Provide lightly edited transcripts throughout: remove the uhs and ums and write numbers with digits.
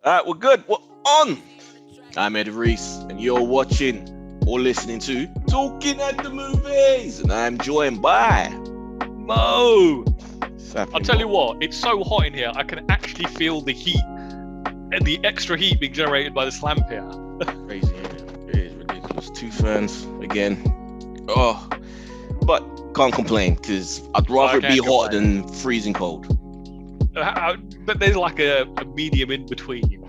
We're good. We're on. I'm Ed Reese, and you're watching or listening to Talking at the Movies, and I'm joined by Mo. I'll tell you Mo. what, it's so hot in here, I can actually feel the heat and the extra heat being generated by this lamp here. Crazy, isn't it? It is ridiculous. Two ferns again. Oh, but can't complain because I'd rather it be hot than freezing cold. But there's like a medium in between. You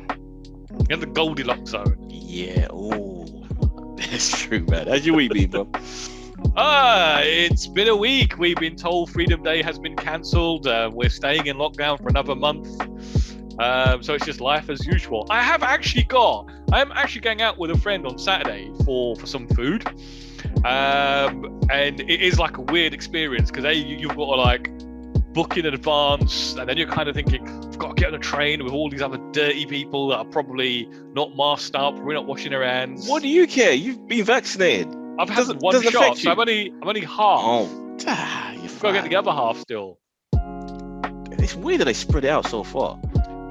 have the Goldilocks zone. Yeah, oh, that's true, man. How's your week been, bro? It's been a week. We've been told Freedom Day has been cancelled. We're staying in lockdown for another month. So it's just life as usual. I am actually going out with a friend on Saturday for some food. And it is like a weird experience because you've got to like book in advance, and then you're kind of thinking, I've got to get on a train with all these other dirty people that are probably not masked up, we're not washing their hands. What do you care? You've been vaccinated. I've had one shot, so I'm only half. Oh, you're I've got to get the other half still. It's weird that they spread it out so far.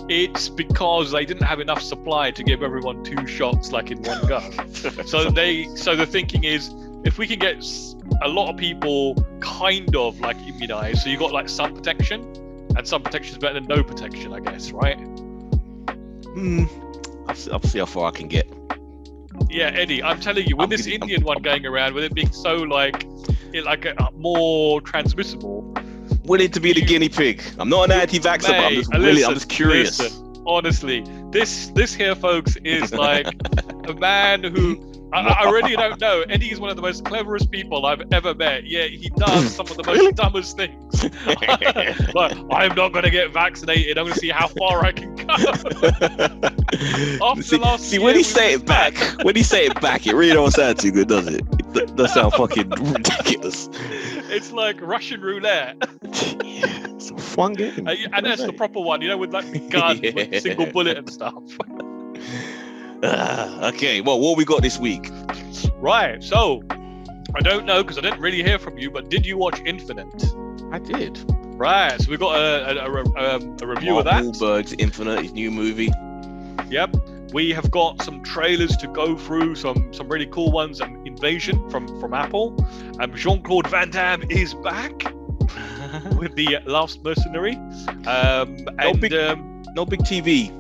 It's because they didn't have enough supply to give everyone 2 shots like in one go. So the thinking is, if we can get a lot of people kind of like immunized, so you got like some protection, and some protection is better than no protection, I guess, right? I'll see how far I can get. Yeah, Eddie, I'm telling you, with this Indian one going around, with it being so like more transmissible. Willing to be the guinea pig. I'm not an anti-vaxxer, but I'm just curious. Listen, honestly, this here, folks, is like a man who I really don't know. Eddie is one of the most cleverest people I've ever met. Yeah, he does some of the most dumbest things. But I'm not going to get vaccinated. I'm going to see how far I can go. When he say it back, it really don't sound too good, does it? It does sound fucking ridiculous. It's like Russian roulette. Yeah, it's a fun game. And that's the proper one, with like the gun, with single bullet and stuff. Okay, well, what we got this week? Right, so I don't know because I didn't really hear from you, but did you watch Infinite? I did. Right, so we got a review of that. Wahlberg's Infinite, his new movie. Yep, we have got some trailers to go through, some really cool ones. Invasion from Apple. Jean-Claude Van Damme is back with The Last Mercenary. No big TV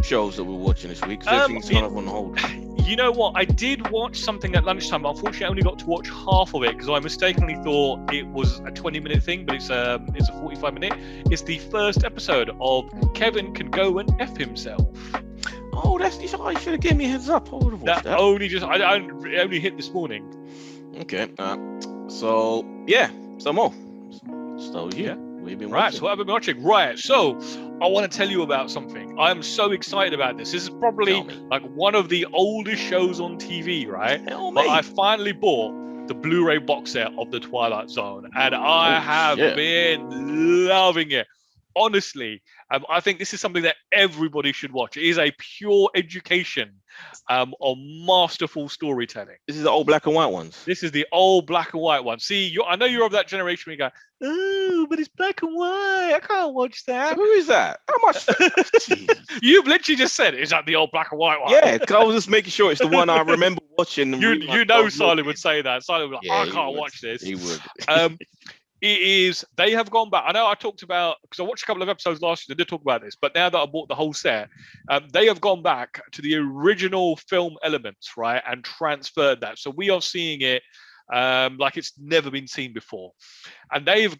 shows that we're watching this week because everything's kind of on hold. You know what? I did watch something at lunchtime, but unfortunately I only got to watch half of it because I mistakenly thought it was a 20-minute thing, but it's a 45-minute. It's the first episode of Kevin Can Go and F Himself. Oh, you should have given me a heads up. I would have watched that. I only hit this morning. Okay. So yeah, some more. So yeah. We've been watching. Right, so what have I been watching? Right, so I want to tell you about something. I am so excited about this. This is probably like one of the oldest shows on TV, right? But I finally bought the Blu-ray box set of The Twilight Zone, and I have been loving it. Honestly, I think this is something that everybody should watch. It is a pure education on masterful storytelling. This is the old black and white ones. This is the old black and white one. See, I know you're of that generation where you go, oh, but it's black and white. I can't watch that. Who is that? How much? You've literally just said, is that the old black and white one? Yeah, I was just making sure it's the one I remember watching. Silent would say that. Silent would be like, I can't watch this. He would. It is, they have gone back. I know I talked about, because I watched a couple of episodes last year, I did talk about this, but now that I bought the whole set, they have gone back to the original film elements, right, and transferred that. So we are seeing it like it's never been seen before. And they've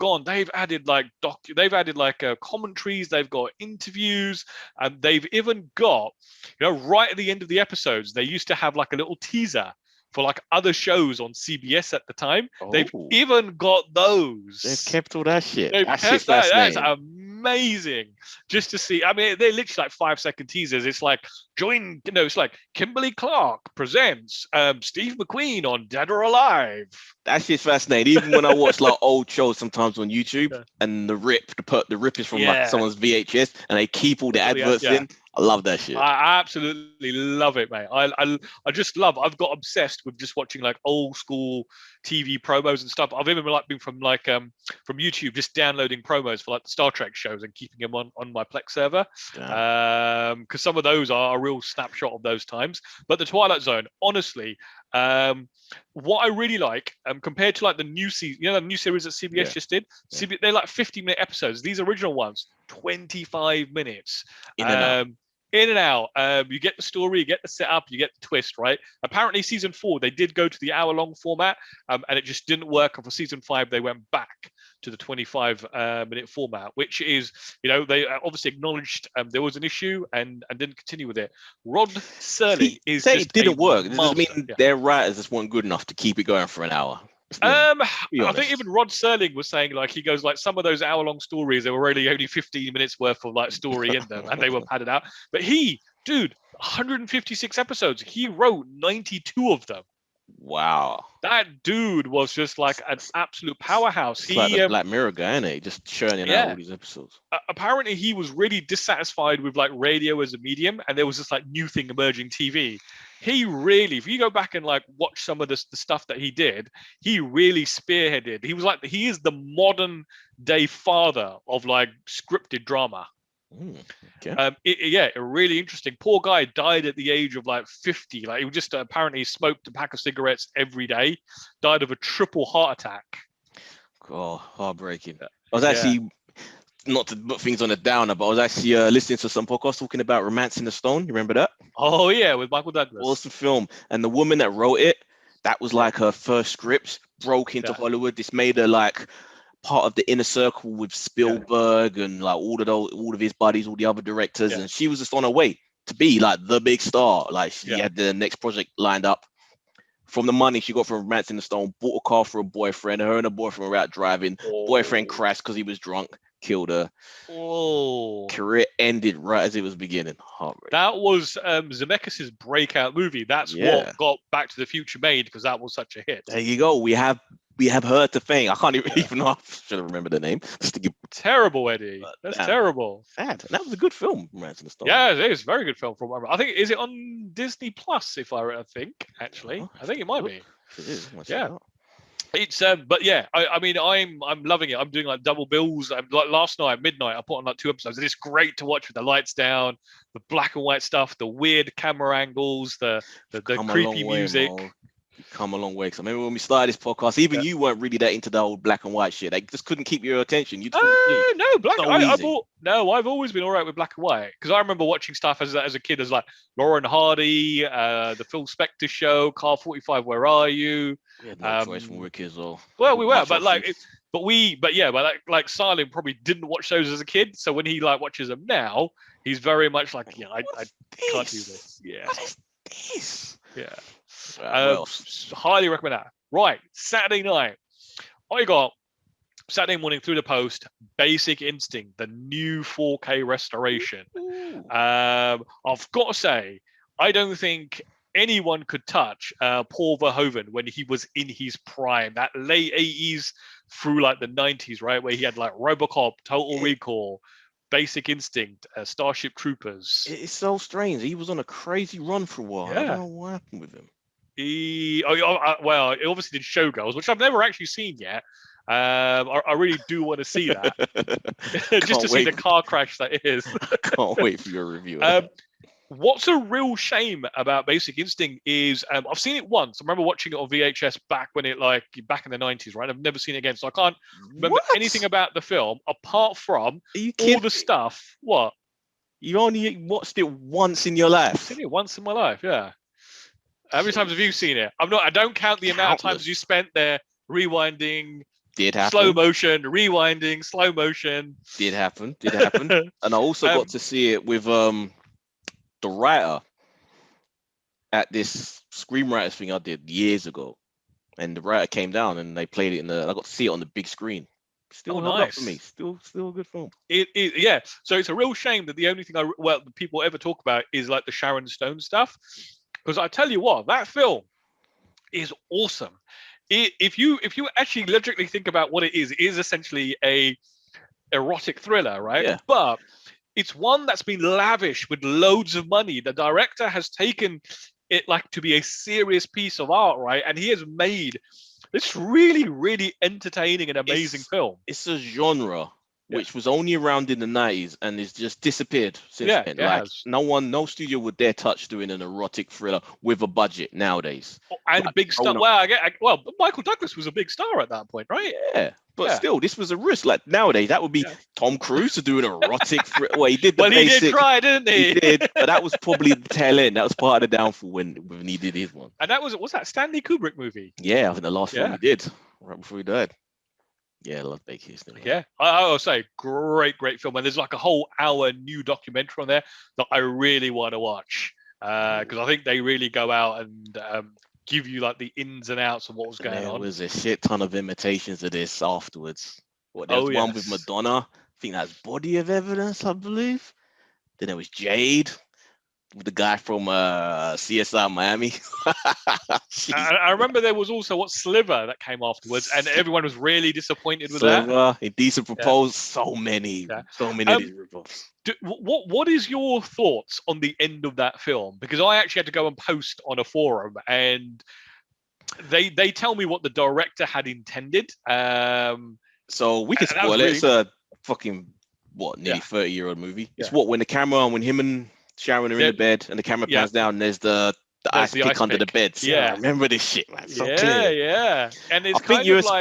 added like commentaries, they've got interviews, and they've even got, right at the end of the episodes, they used to have like a little teaser for like other shows on CBS at the time. They've even got those. They've kept all that shit. That's amazing. Just to see. I mean, they're literally like 5-second teasers. It's like it's like Kimberly Clark presents Steve McQueen on Dead or Alive. That shit's fascinating. Even when I watch like old shows sometimes on YouTube, and the rip is from like someone's VHS, and they keep all the adverts in. I love that shit. I absolutely love it, mate. I just love. I've got obsessed with just watching like old school TV promos and stuff. I've even been from YouTube, just downloading promos for like the Star Trek show. shows and keeping them on my Plex server. Yeah. Because some of those are a real snapshot of those times. But the Twilight Zone, honestly, what I really like, compared to like the new season, the new series that CBS just did, they're like 50-minute episodes. These original ones, 25 minutes. In and out. In and out. You get the story, you get the setup, you get the twist, right? Apparently, season 4 they did go to the hour-long format, and it just didn't work. And for season 5, they went back to the 25-minute format, which is, they obviously acknowledged there was an issue and didn't continue with it. Rod Serling is say just it didn't work. Does master. this mean their writers just weren't good enough to keep it going for an hour? I think even Rod Serling was saying, like, he goes, like, some of those hour-long stories, there were really only 15 minutes worth of like story in them, and they were padded out. But 156 episodes, he wrote 92 of them. Wow. That dude was just like an absolute powerhouse. It's like the Black Mirror guy, isn't it? Just churning out all these episodes. Apparently, he was really dissatisfied with like radio as a medium, and there was this like new thing emerging, TV. He really, if you go back and like watch some of the stuff that he did, he really spearheaded. He is the modern day father of like scripted drama. Really interesting. Poor guy died at the age of like 50. Like, he was just apparently smoked a pack of cigarettes every day. Died of a triple heart attack. Oh, heartbreaking. I was actually, not to put things on a downer, but I was actually listening to some podcasts talking about Romancing the Stone. You remember that? Oh yeah, with Michael Douglas. Awesome film. And the woman that wrote it, that was like her first script. Broke into Hollywood. This made her like part of the inner circle with Spielberg and like all of his buddies, all the other directors, and she was just on her way to be like the big star. Like, she had the next project lined up. From the money she got from Romancing the Stone, bought a car for a boyfriend. Her and her boyfriend were out driving. Boyfriend crashed because he was drunk, killed her. Career ended right as it was beginning. Heartbreak. That was Zemeckis' breakout movie. That's what got Back to the Future made, because that was such a hit. There you go. We have her to thank. I can't even know. I should have remembered the name. Terrible, Eddie. That's terrible. Sad. That was a good film, Romancing the Stone. Yeah, it is a very good film. I think, is it on Disney Plus? If I think, actually, I think it might be. It is. It's but I mean, I'm loving it. I'm doing like double bills. Like last night, midnight, I put on like 2 episodes, and it's great to watch with the lights down, the black and white stuff, the weird camera angles, the creepy music. Come a long way. Because I remember when we started this podcast, even you weren't really that into the old black and white shit. They just couldn't keep your attention. No, black. I've always been all right with black and white, because I remember watching stuff as a kid, as like Lauren Hardy, the Phil Spector show, Car 45, Where Are You? We had no choice when we were kids, though. Well, we were, but Silent probably didn't watch those as a kid. So when he like watches them now, he's very much like, I can't do this. Yeah. What is this? Yeah. Highly recommend that. Right, Saturday night, I got Saturday morning through the post, Basic Instinct, the new 4K restoration. I've got to say, I don't think anyone could touch Paul Verhoeven when he was in his prime, that late 80s through like the 90s, right, where he had like RoboCop, Total Recall, Basic Instinct, Starship Troopers. It's so strange. He was on a crazy run for a while. I don't know what happened with him. He obviously did Showgirls, which I've never actually seen yet. I really do want to see that, just to see the car crash that is. Can't wait for your review. What's a real shame about Basic Instinct is I've seen it once. I remember watching it on VHS back in the 90s, right? I've never seen it again, so I can't remember anything about the film apart from all the stuff. What? You only watched it once in your life? I've seen it once in my life, yeah. How many times have you seen it? I don't count the amount of times you spent there rewinding. Did happen. Slow motion, rewinding, slow motion. Did happen. And I also got to see it with the writer at this screenwriters thing I did years ago. And the writer came down and they played it I got to see it on the big screen. Still nice for me. Still a good film. Yeah. So it's a real shame that the only thing people ever talk about is like the Sharon Stone stuff. Because I tell you what, that film is awesome. If you actually logically think about what it is essentially a erotic thriller, right? Yeah. But it's one that's been lavished with loads of money. The director has taken it like to be a serious piece of art, right? And he has made this really, really entertaining and amazing film. It's a genre which was only around in the 90s and has just disappeared since then. Like no studio would dare touch doing an erotic thriller with a budget nowadays. And like, big star. Well, Michael Douglas was a big star at that point, right? Yeah. But still, this was a risk. Like nowadays, that would be Tom Cruise to do an erotic thriller. Well, he did the basic. He did try, didn't he? He did, but that was probably the tail end. That was part of the downfall when he did his one. And that was that Stanley Kubrick movie? Yeah, I think the last film he did right before he died. Yeah, I love Baker Houston. Yeah, I will say, great film. And there's like a whole hour new documentary on there that I really want to watch because I think they really go out and give you like the ins and outs of what was going on. There was a shit ton of imitations of this afterwards. There was one with Madonna. I think that's Body of Evidence, I believe. Then there was Jade with the guy from CSI Miami. I remember there was also Sliver that came afterwards, and everyone was really disappointed with Sliver, Indecent Proposal, so many of these ripoffs. What is your thoughts on the end of that film? Because I actually had to go and post on a forum, and they tell me what the director had intended. So we can spoil it. It's a fucking nearly 30-year-old movie. It's when the camera, when him and Sharon are in the bed and the camera pans down and there's the ice pick under the bed. So I remember this shit, man. So clear. Yeah. And it's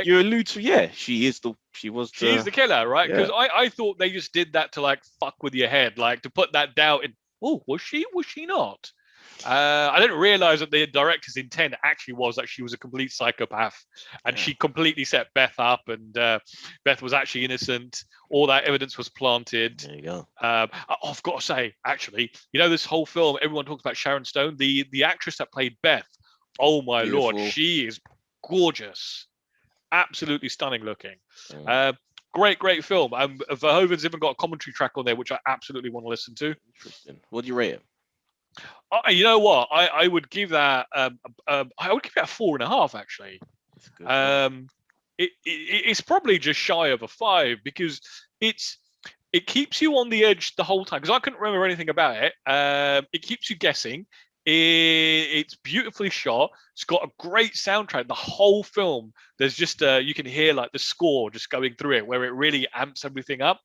you allude to, she is the killer, right? Because I thought they just did that to like fuck with your head, like to put that doubt in. Oh, was she not? I didn't realize that the director's intent actually was that she was a complete psychopath and she completely set Beth up, and Beth was actually innocent. All that evidence was planted. There you go. I've got to say, actually, this whole film, everyone talks about Sharon Stone, the actress that played Beth. Oh my Lord, she is gorgeous, absolutely stunning looking. Great film. Verhoeven's even got a commentary track on there, which I absolutely want to listen to. Interesting. What do you rate it? You know what? I would give that. I would give that 4.5. Actually, it's probably just shy of a 5 because it keeps you on the edge the whole time. Because I couldn't remember anything about it. It keeps you guessing. It's beautifully shot. It's got a great soundtrack. The whole film, there's just you can hear like the score just going through it, where it really amps everything up.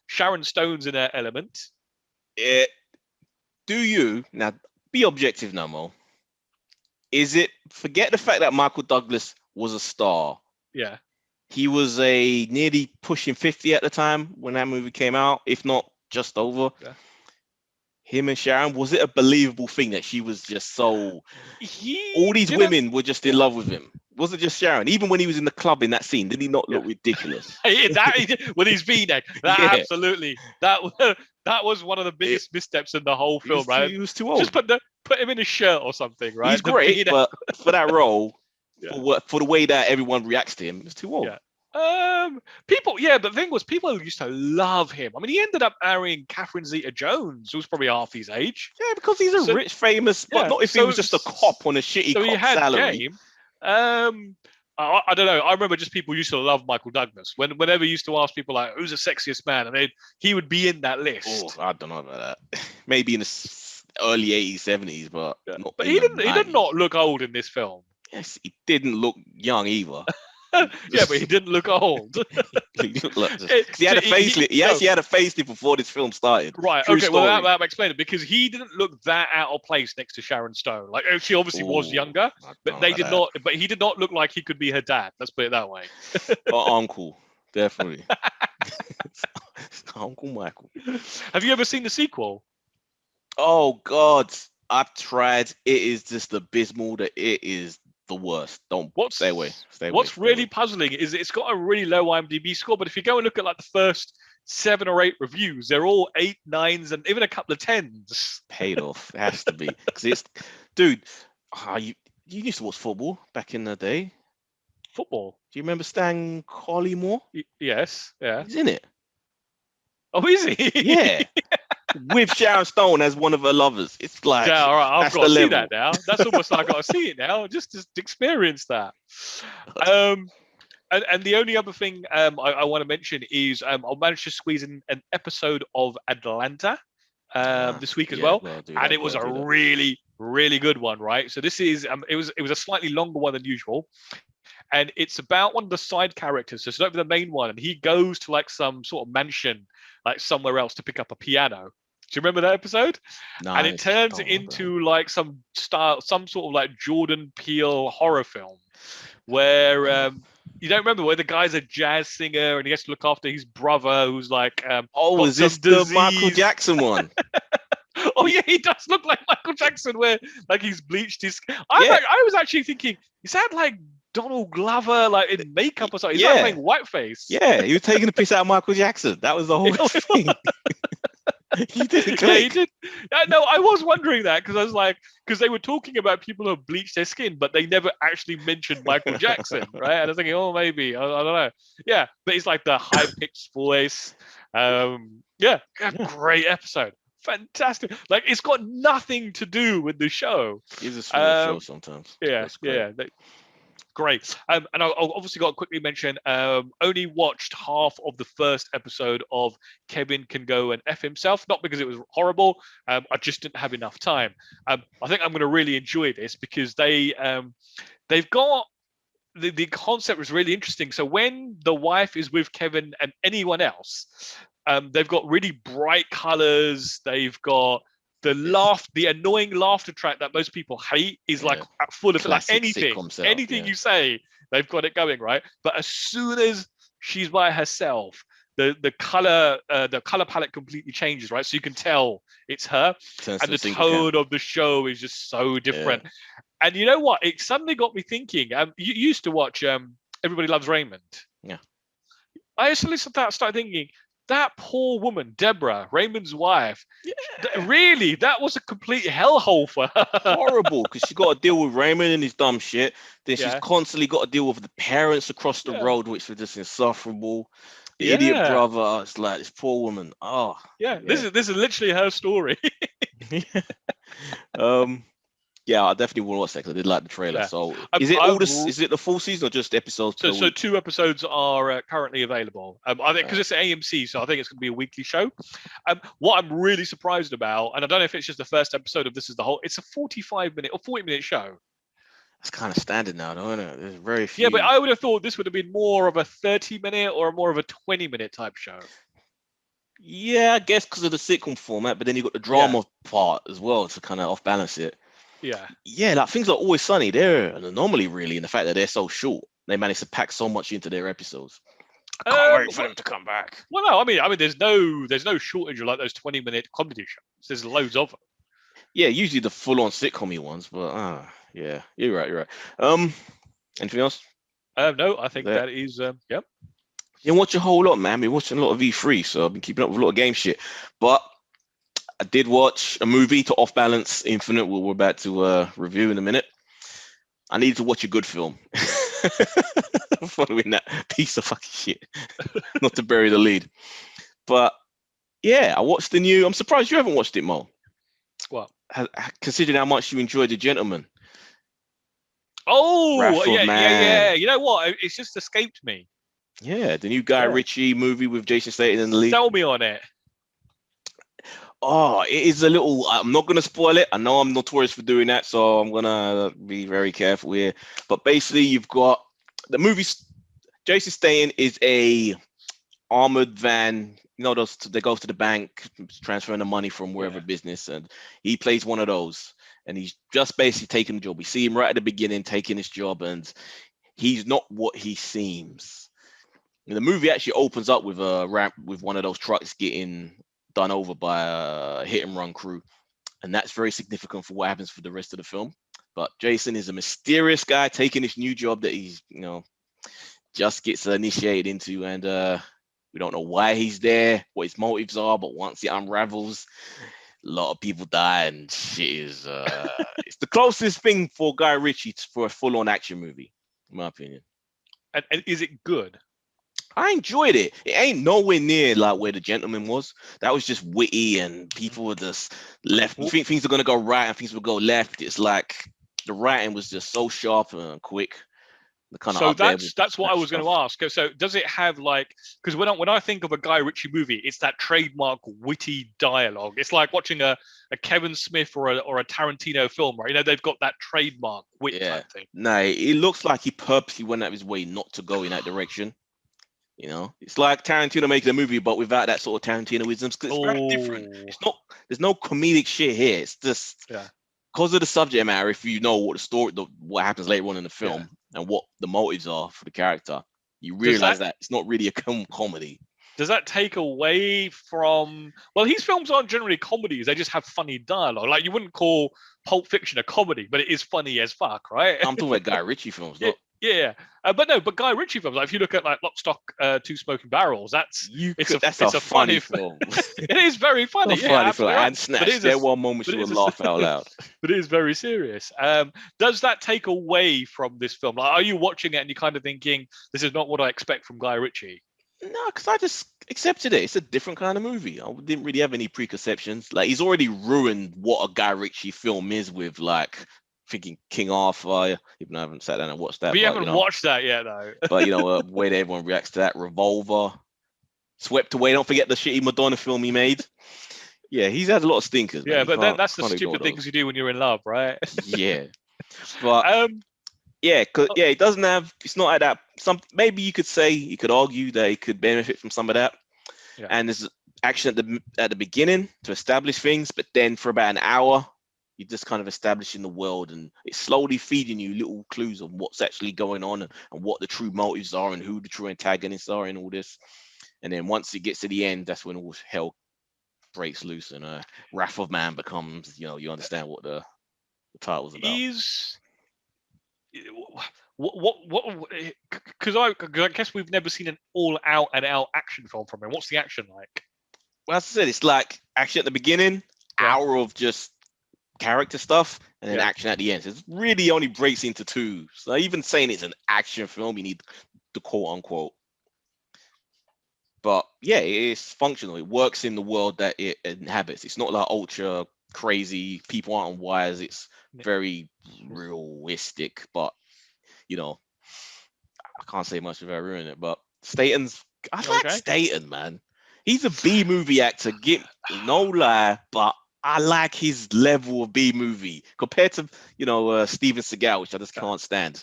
Sharon Stone's in an element. Do you now be objective, Namo? Is it forget the fact that Michael Douglas was a star? Yeah, he was a nearly pushing 50 at the time when that movie came out, if not just over. Yeah. Him and Sharon, was it a believable thing that she was just so? All these women were just in love with him. Was it just Sharon? Even when he was in the club in that scene, did he not look ridiculous? With his V-neck, absolutely. That was one of the biggest missteps in the whole film, right? He was too old. Just put him in a shirt or something, right? He's great, but for that role, for the way that everyone reacts to him, it's too old. Yeah. But the thing was, people used to love him. I mean, he ended up marrying Catherine Zeta-Jones, who was probably half his age. Yeah, because he's a rich, famous, but not if he was just a cop on a shitty cop salary. Game. I don't know. I remember just people used to love Michael Douglas. Whenever he used to ask people like, "Who's the sexiest man?" and he would be in that list. Oh, I don't know about that. Maybe in the early 80s, 70s, but not. But he did not look old in this film. Yes, he didn't look young either. Yeah, but he didn't look old. He had a facelift. He actually had a facelift before this film started. Right. True okay. Story. Well, that explains it because he didn't look that out of place next to Sharon Stone. Like she obviously was younger, but they did not. But he did not look like he could be her dad. Let's put it that way. Uncle, definitely. Uncle Michael. Have you ever seen the sequel? Oh God, I've tried. It is just abysmal. That it is the worst. Stay away. What's really puzzling is it's got a really low IMDb score, but if you go and look at like the first 7 or 8 reviews, they're all 8, 9s, and even a couple of 10s. Paid off. It has to be. Because it's, dude, you used to watch football back in the day. Football? Do you remember Stan Collymore? Yes. Yeah. He's in it. Oh, is he? Yeah. With Sharon Stone as one of her lovers. It's like, yeah, all right, I've got to see that now. That's almost like I've got to see it now, just to experience that. And the only other thing I want to mention is I managed to squeeze in an episode of Atlanta this week as well. And it was a really, really good one, right? So this is, it was a slightly longer one than usual. and it's about one of the side characters. So it's not even the main one, and he goes to like some sort of mansion, like somewhere else, to pick up a piano. Do you remember that episode? No, And it turns into like some sort of like Jordan Peele horror film, where you don't remember where the guy's a jazz singer and he has to look after his brother who's like is this the Michael Jackson one? Oh yeah, he does look like Michael Jackson, where like he's bleached his. I was actually thinking, is that like Donald Glover, like in makeup or something? He's like playing whiteface. Yeah, he was taking the piss out of Michael Jackson. That was the whole thing. He did. Yeah, he did. No, I was wondering that because I was like, because they were talking about people who bleach their skin, but they never actually mentioned Michael Jackson, right? And I was thinking, oh, maybe I don't know. Yeah, but it's like the high pitched voice. Great episode. Fantastic. Like, it's got nothing to do with the show. It's a small show sometimes. Yeah. Great. And I obviously got to quickly mention, only watched half of the first episode of Kevin Can Go and F Himself, not because it was horrible. I just didn't have enough time. I think I'm going to really enjoy this because they've got the concept was really interesting. So when the wife is with Kevin and anyone else, they've got really bright colors. They've got the annoying laughter track that most people hate is like full of like anything you say, they've got it going, right? But as soon as she's by herself, the color palette completely changes, right? So you can tell it's her, and the tone of the show is just so different. Yeah. And you know what? It suddenly got me thinking. You used to watch Everybody Loves Raymond. Yeah. I actually started thinking, that poor woman, Deborah, Raymond's wife, really, that was a complete hellhole for her. Horrible, because she got to deal with Raymond and his dumb shit. Then she's constantly got to deal with the parents across the road, which were just insufferable. The idiot brother, it's like this poor woman. Oh, this is literally her story. Yeah, I definitely will watch that because I did like the trailer. Yeah. So, is it the full season or just episodes? So 2 episodes are currently available. I think because it's AMC, so I think it's going to be a weekly show. What I'm really surprised about, and I don't know if it's just the first episode of This Is the Whole, it's a 45-minute or 40-minute show. That's kind of standard now, don't it? There's very few. Yeah, but I would have thought this would have been more of a 30-minute or more of a 20-minute type show. Yeah, I guess because of the sitcom format, but then you've got the drama part as well to kind of off balance it. Yeah, like Things Are Always Sunny, they're an anomaly really in the fact that they're so short. They managed to pack so much into their episodes. I can't wait for them to come back. Well, no, I mean, there's no shortage of like those 20-minute comedy shows. There's loads of them. Yeah, usually the full-on sitcom ones, but yeah, you're right. Anything else? No, I think that is yep. Didn't watch a whole lot, man. I've been watching a lot of E3, so I've been keeping up with a lot of game shit. But I did watch a movie to off balance Infinite, what we're about to review in a minute. I needed to watch a good film. Following that piece of fucking shit. Not to bury the lead. But yeah, I watched the new. I'm surprised you haven't watched it, Mo. What? Considering how much you enjoyed The Gentleman. Oh, yeah. You know what? It's just escaped me. Yeah, the new Guy Ritchie movie with Jason Statham in the lead. Sell me on it. Oh, it is a little. I'm not going to spoil it. I know I'm notorious for doing that, so I'm going to be very careful here. But basically, you've got the movie. Jason Statham is a armored van. You know, they go to the bank, transferring the money from wherever business, and he plays one of those. And he's just basically taking the job. We see him right at the beginning taking his job, and he's not what he seems. And the movie actually opens up with a ramp with one of those trucks getting done over by a hit and run crew, and that's very significant for what happens for the rest of the film. But Jason is a mysterious guy taking this new job that he's just gets initiated into, and we don't know why he's there, what his motives are, but once it unravels, a lot of people die and shit is it's the closest thing for Guy Ritchie for a full-on action movie, in my opinion. And is it good? I enjoyed it. It ain't nowhere near like where The Gentleman was. That was just witty and people were just left. You think things are going to go right and things will go left. It's like the writing was just so sharp and quick. The kind of So up there that's what I was going to stuff. ask. So does it have like, because when I think of a Guy Ritchie movie, it's that trademark witty dialogue. It's like watching a Kevin Smith or a Tarantino film, right? You know, they've got that trademark wit type thing. No, it looks like he purposely went out of his way not to go in that direction. You know, it's like Tarantino making a movie, but without that sort of Tarantinoism. It's very different. It's not. There's no comedic shit here. It's just because of the subject matter. If you know what the story, what happens later on in the film, and what the motives are for the character, you realize that it's not really a comedy. Does that take away from? Well, his films aren't generally comedies; they just have funny dialogue. Like you wouldn't call Pulp Fiction a comedy, but it is funny as fuck, right? I'm talking about Guy Ritchie films, not. But Guy Ritchie films. Like if you look at like Lock, Stock, Two Smoking Barrels, that's a funny film. It is very funny. Funny film. And Snatch. There were moments you would laugh out loud. But it is very serious. Does that take away from this film? Like, are you watching it and you're kind of thinking, this is not what I expect from Guy Ritchie? No, because I just accepted it. It's a different kind of movie. I didn't really have any preconceptions. Like he's already ruined what a Guy Ritchie film is with like thinking King Arthur, even though I haven't sat down and watched that. We haven't watched that yet, though. But the way that everyone reacts to that, Revolver, Swept Away. Don't forget the shitty Madonna film he made. Yeah, he's had a lot of stinkers. Yeah, but then that's the stupid things you do when you're in love, right? Yeah, but it doesn't have. It's not at that. Maybe you could say, you could argue that it could benefit from some of that. Yeah. And there's action at the beginning to establish things, but then for about an hour, you're just kind of establishing the world, and it's slowly feeding you little clues on what's actually going on and what the true motives are and who the true antagonists are and all this. And then once it gets to the end, that's when all hell breaks loose and Wrath of Man becomes, you understand what the title's about. Because I guess we've never seen an all-out and out action film from him. What's the action like? Well, as I said, it's like action at the beginning, hour of just character stuff, and then action at the end. So it really only breaks into two. So even saying it's an action film, you need the quote unquote. But yeah, it's functional. It works in the world that it inhabits. It's not like ultra crazy, people aren't on wires. It's very realistic, but I can't say much without ruining it. But I like Statham, man. He's a B movie actor. No lie, but I like his level of B movie compared to Steven Seagal, which I just can't stand.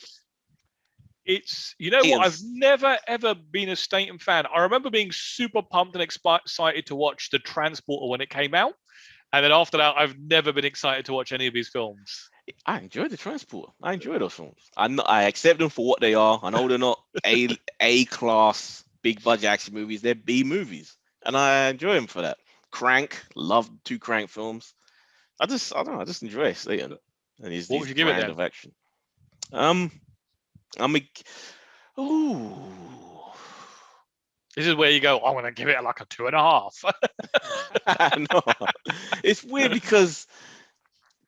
It's what, I've never ever been a Statham fan. I remember being super pumped and excited to watch The Transporter when it came out, and then after that, I've never been excited to watch any of his films. I enjoy The Transporter. I enjoy those films. I accept them for what they are. I know they're not A class big budget action movies. They're B movies, and I enjoy them for that. Crank, love 2 Crank films. I don't know. I just enjoy Statham and his would you give it then? Of action. This is where you go, I'm going to give it like a 2.5. No, it's weird because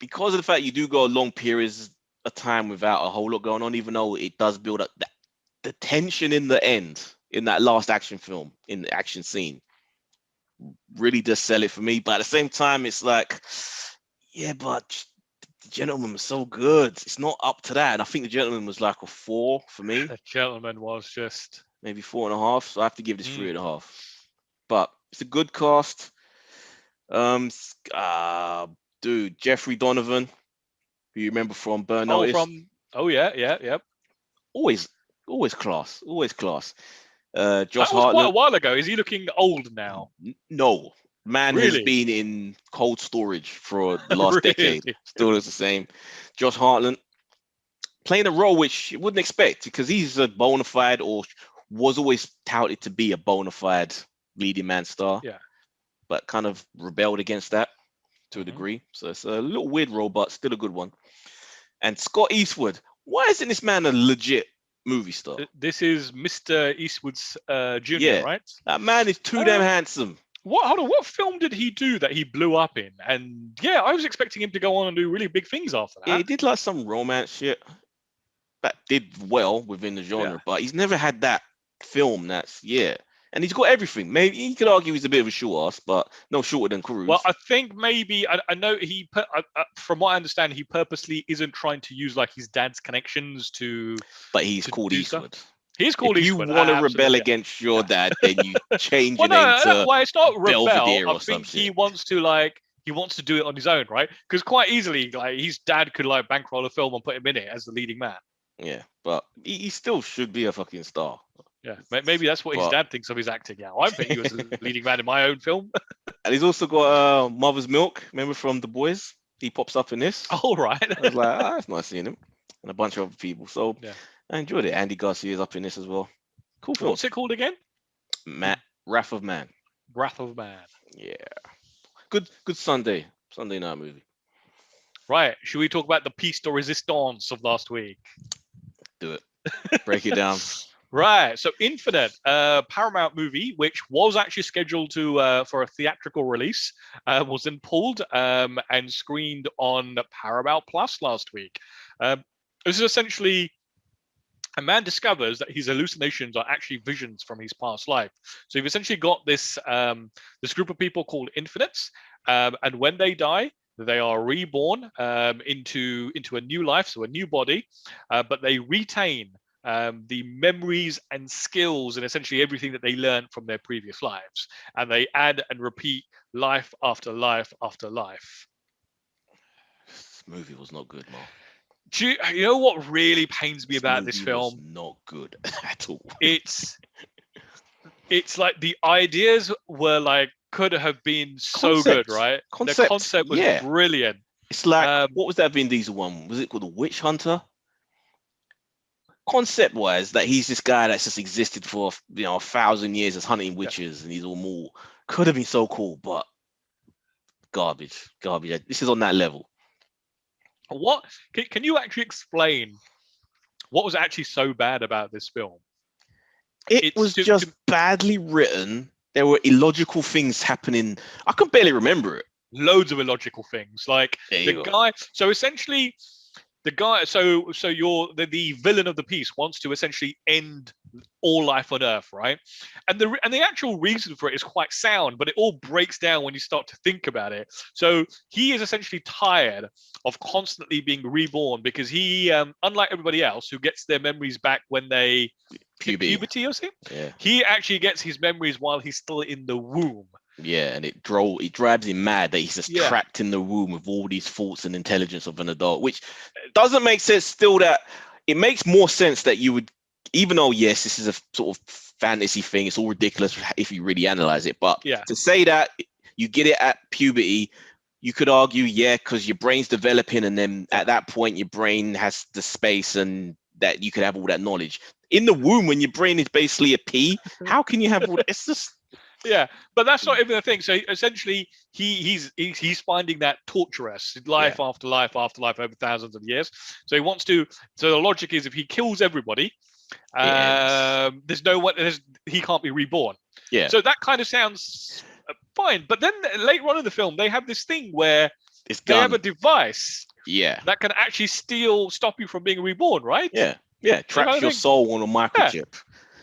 of the fact you do go long periods of time without a whole lot going on, even though it does build up the tension in the end, in that last action film, in the action scene, really does sell it for me. But at the same time, it's like, but The Gentleman was so good. It's not up to that. And I think The Gentleman was like a 4 for me. The Gentleman was just maybe 4.5. So I have to give this 3.5. But it's a good cast. Dude, Jeffrey Donovan, who you remember from Burn Notice. Yep. Always class. Josh That was Hartnett. quite a while ago. Is he looking old now? No. Man has been in cold storage for the last decade. Still looks the same. Josh Hartnett playing a role which you wouldn't expect because he's a bona fide, or was always touted to be a bona fide leading man star. Yeah. But kind of rebelled against that to a degree. So it's a little weird role, but still a good one. And Scott Eastwood. Why isn't this man a legit movie star? This is Mr. Eastwood's junior, right? That man is too damn handsome. What film did he do that he blew up in? And I was expecting him to go on and do really big things after that. Yeah, he did like some romance shit that did well within the genre, but he's never had that film that's and he's got everything. Maybe you could argue he's a bit of a short ass, but no shorter than Cruise. Well, I think maybe I know from what I understand, he purposely isn't trying to use like his dad's connections to. But he's called Eastwood. He's called Eastwood. If you want to rebel against your dad, then you change your name to well, it's not rebel. Belvedere I think he wants to do it on his own, right? Because quite easily, like his dad could like bankroll a film and put him in it as the leading man. Yeah, but he still should be a fucking star. Yeah, maybe that's what his dad thinks of his acting now. I think he was a leading man in my own film. And he's also got Mother's Milk, remember from The Boys? He pops up in this. Oh, right. I was like, that's nice seeing him. And a bunch of other people. So I enjoyed it. Andy Garcia's up in this as well. Cool film. What's it called again? Wrath of Man. Wrath of Man. Yeah. Good Sunday night movie. Right. Should we talk about the piece de resistance of last week? Do it. Break it down. Right. So Infinite, Paramount movie, which was actually scheduled for a theatrical release, was then pulled and screened on Paramount Plus last week. This is essentially a man discovers that his hallucinations are actually visions from his past life. So you've essentially got this group of people called Infinites, and when they die, they are reborn into a new life, so a new body, but they retain the memories and skills and essentially everything that they learned from their previous lives, and they add and repeat life after life after life. This movie was not good, Mark. You know what really pains me about this film? Not good at all. It's like the ideas were like could have been so good, right? The concept was brilliant. It's like what was that Vin Diesel one? Was it called The Witch Hunter? Concept-wise, that he's this guy that's just existed for 1,000 years as hunting witches, and he's all more could have been so cool, but garbage. This is on that level. What can you actually explain what was actually so bad about this film? It was just badly written. There were illogical things happening. I can barely remember it. Loads of illogical things. Like the guy. So essentially, the guy. So you're the villain of the piece wants to essentially end all life on Earth, right? And the actual reason for it is quite sound, but it all breaks down when you start to think about it. So he is essentially tired of constantly being reborn because he, unlike everybody else who gets their memories back when they puberty or something, he actually gets his memories while he's still in the womb. Yeah, and it drives him mad that he's just trapped in the womb with all these thoughts and intelligence of an adult, which doesn't make sense still. That it makes more sense that you would, even though, yes, this is a sort of fantasy thing, it's all ridiculous if you really analyze it. But to say that you get it at puberty, you could argue, because your brain's developing, and then at that point, your brain has the space and that you could have all that knowledge. In the womb, when your brain is basically a pea, how can you have all that? It's just... Yeah, but that's not even the thing. So essentially, he's finding that torturous life after life after life over thousands of years. So he wants to. So the logic is, if he kills everybody, there's no one. He can't be reborn. Yeah. So that kind of sounds fine. But then later on in the film, they have this thing where they have a device. That can actually stop you from being reborn, right? Yeah. Traps your soul on a microchip.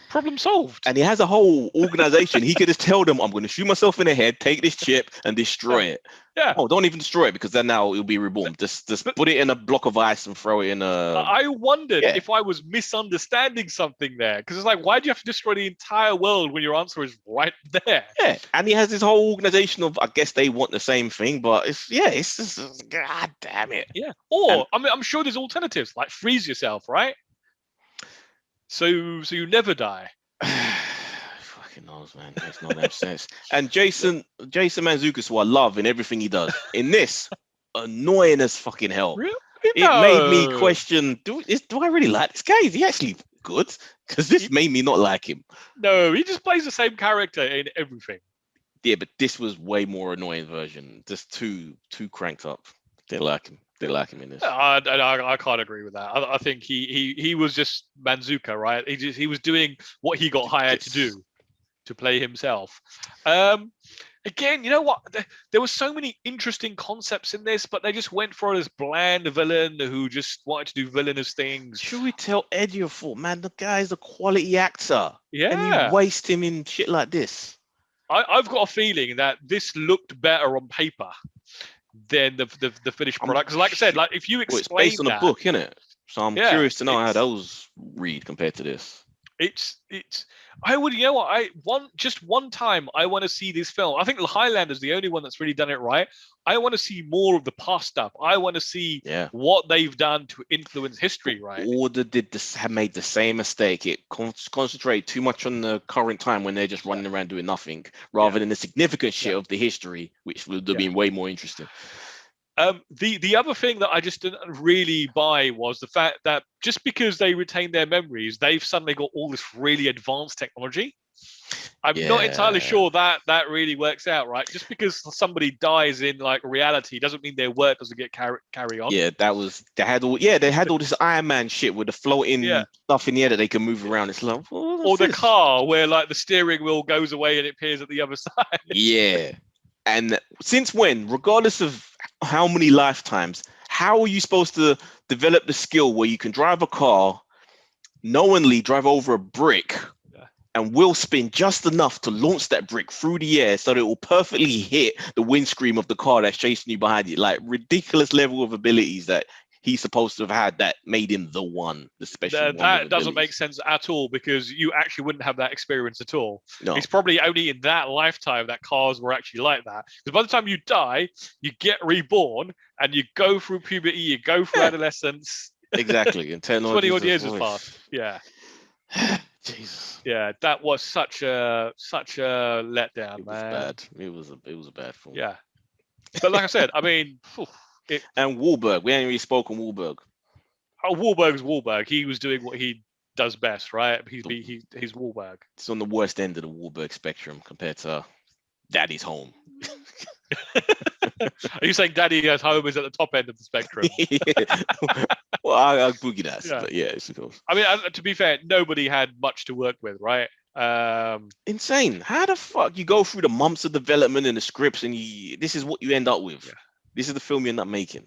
Problem solved. And he has a whole organization. He could just tell them, I'm going to shoot myself in the head, take this chip and destroy it. Yeah. Oh, don't even destroy it, because then now it'll be reborn. Just put it in a block of ice and throw it in a... I wondered if I was misunderstanding something there. Because it's like, why do you have to destroy the entire world when your answer is right there? Yeah. And he has this whole organization of, I guess they want the same thing, but it's just, God damn it. Yeah. Or, I'm sure there's alternatives, like freeze yourself, right? So you never die. Fucking knows, man. Makes no damn sense. And Jason Mantzoukas, who I love in everything he does, in this, annoying as fucking hell. Really? It made me question: Do I really like this guy? Is he actually good? Because this made me not like him. No, he just plays the same character in everything. Yeah, but this was way more annoying version. Just too cranked up. Didn't like him. In this. I can't agree with that. I think he was just Manzuka, right? He was doing what he got hired to do, to play himself. Again, you know what? There were so many interesting concepts in this, but they just went for this bland villain who just wanted to do villainous things. Should we tell Ejiofor, man, the guy's a quality actor. And Yeah. you waste him in shit like this. I've got a feeling that this looked better on paper than the finished product. Because, like I said, like if you Well, explain it's based on a book, isn't it? So I'm curious to know how those read compared to this. It's I would, you know what, just one time I want to see this film. I think Highlander's the only one that's really done it right. I want to see more of the past stuff. I want to see what they've done to influence history, right? Order have made the same mistake. It concentrate too much on the current time when they're just running around doing nothing, rather than the significant shit of the history, which would have been way more interesting. The other thing that I just didn't really buy was the fact that just because they retain their memories, they've suddenly got all this really advanced technology. I'm not entirely sure that really works out, right? Just because somebody dies in like reality doesn't mean their work doesn't get carry on. Yeah, they had all this Iron Man shit with the floating stuff in the air that they can move around. It's like, or the car where like the steering wheel goes away and it appears at the other side. Yeah. And since when, regardless of how many lifetimes, how are you supposed to develop the skill where you can drive a car, knowingly drive over a brick, and will spin just enough to launch that brick through the air so that it will perfectly hit the windscreen of the car that's chasing you behind it? Like, ridiculous level of abilities that he's supposed to have had that made him the one, the special one. That doesn't make sense at all, because you actually wouldn't have that experience at all. No. It's probably only in that lifetime that cars were actually like that. Because by the time you die, you get reborn and you go through puberty, you go through adolescence. Exactly. And 20 odd years has passed. Yeah. Jesus. Yeah, that was such a letdown, It was man. bad. It was a bad film. Yeah. But like I said, I mean, and Wahlberg, we ain't really spoken Wahlberg. Oh, Wahlberg's Wahlberg. He was doing what he does best, right? He's Wahlberg. It's on the worst end of the Wahlberg spectrum compared to Daddy's Home. Are you saying Daddy at Home is at the top end of the spectrum? Well, I'll boogie that. But yeah, it's cool. I mean, to be fair, nobody had much to work with, right? Insane. How the fuck you go through the months of development and the scripts, and this is what you end up with? Yeah. This is the film you end up making.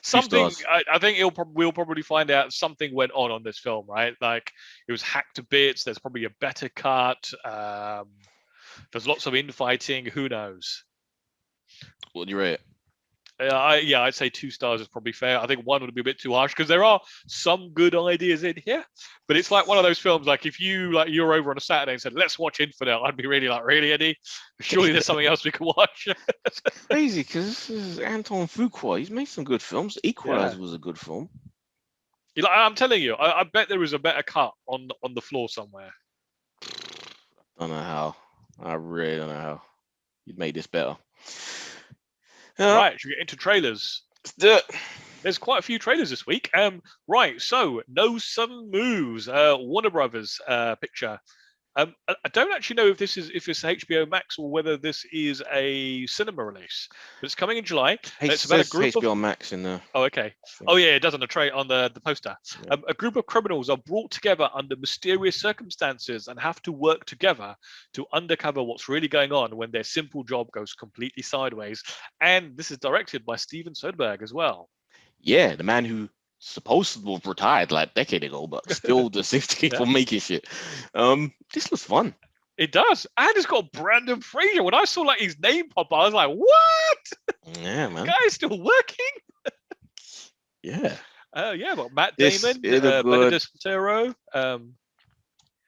Something. I think we'll probably find out something went on this film, right? Like it was hacked to bits. There's probably a better cut. There's lots of infighting. Who knows? What do you rate? I'd say 2 stars is probably fair. I think 1 would be a bit too harsh because there are some good ideas in here, but it's like one of those films. Like if you're over on a Saturday and said, "Let's watch Infidel," I'd be really like, "Really, Eddie? Surely there's something else we can watch." It's crazy because this is Anton Fuqua. He's made some good films. Equalizer was a good film. I'm telling you, I bet there was a better cut on the floor somewhere. I don't know how. I really don't know how you'd make this better. Right, should we get into trailers? Let's do it. There's quite a few trailers this week. Right, so No Sudden Moves, Warner Brothers picture. I don't actually know if it's HBO Max or whether this is a cinema release, but it's coming in July. It's about a group HBO Max in there. Oh, okay. Oh, yeah, it does on the poster. Yeah. A group of criminals are brought together under mysterious circumstances and have to work together to uncover what's really going on when their simple job goes completely sideways. And this is directed by Steven Soderbergh as well. Yeah, the man who supposed to have retired like a decade ago, but still just seems to keep on making shit. This looks fun. It does. And it's got Brandon Fraser. When I saw like his name pop up, I was like, what? Yeah, man. Guy's still working? Yeah. But Matt Damon, Benedict Cumberbatch,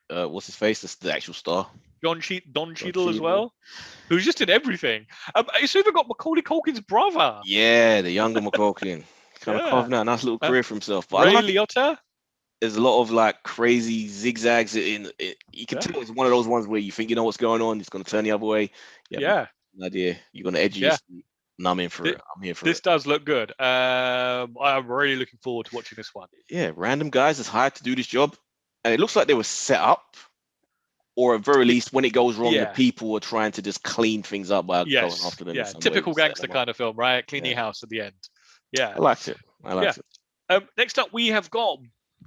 what's his face? That's the actual star. Don Cheadle as well, who's just in everything. It's even got Macaulay Culkin's brother. Yeah, the younger Macaulay. Kind of carving out a nice little career for himself. But Ray Liotta. There's a lot of like crazy zigzags in it. You can tell it's one of those ones where you think you know what's going on, it's going to turn the other way. Yeah. No idea. You're going to edge your seat. And I'm in for it. I'm here for it. This does look good. I'm really looking forward to watching this one. Yeah, random guys is hired to do this job, and it looks like they were set up, or at very least, when it goes wrong, the people are trying to just clean things up by going after them. Yeah, typical gangster kind of film, right? Cleaning house at the end. Yeah, I liked it. Next up, we have got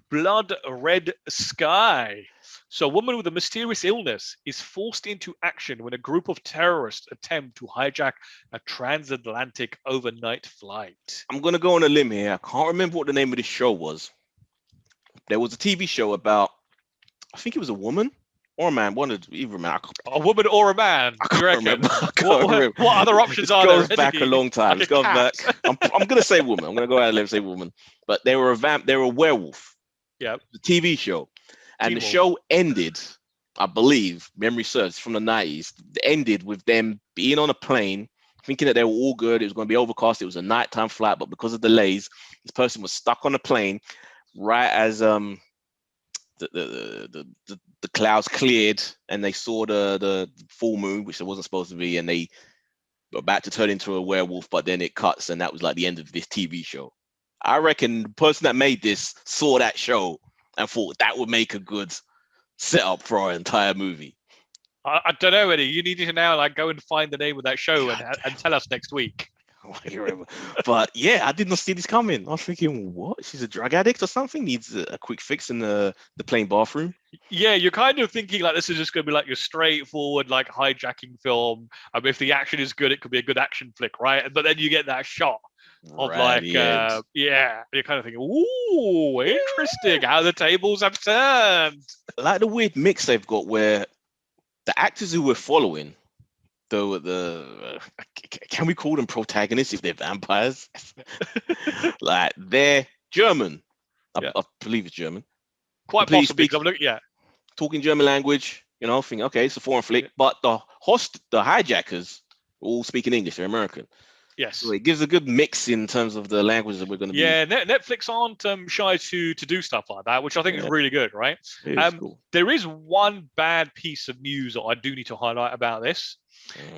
Blood Red Sky. So a woman with a mysterious illness is forced into action when a group of terrorists attempt to hijack a transatlantic overnight flight. I'm gonna go on a limb here. I can't remember what the name of this show was. There was a TV show about, I think it was a woman or a man, one of either man. A woman or a man? I can't You reckon? remember. I can't remember. What other options This are there? goes back a long time. Like This goes cat. back. I'm gonna say woman. I'm gonna go out and say woman. But they were a werewolf. Yeah. The TV show, and the T-Wolf. show ended, I believe, memory serves, from the 90s. It ended with them being on a plane, thinking that they were all good. It was going to be overcast. It was a nighttime flight, but because of delays, this person was stuck on the plane right as the clouds cleared and they saw the full moon, which there wasn't supposed to be, and they were about to turn into a werewolf, but then it cuts, and that was like the end of this TV show. I reckon the person that made this saw that show and thought that would make a good setup for our entire movie. I don't know, Eddie. You need to now like go and find the name of that show and tell us next week. But yeah, I did not see this coming. I was thinking, what? She's a drug addict or something? Needs a quick fix in the plane bathroom? Yeah, you're kind of thinking like this is just going to be like your straightforward like hijacking film. If the action is good, it could be a good action flick, right? But then you get that shot of like, yeah, you're kind of thinking, ooh, interesting how the tables have turned. Like the weird mix they've got where the actors who we're following, can we call them protagonists if they're vampires? Like they're German. I believe it's German. Quite possibly. Talking German language, thinking, okay, it's a foreign flick, but the hijackers all speaking English, they're American. Yes. So it gives a good mix in terms of the languages that we're going to be. Yeah, Netflix aren't shy to do stuff like that, which I think is really good, right? Cool. There is one bad piece of news that I do need to highlight about this,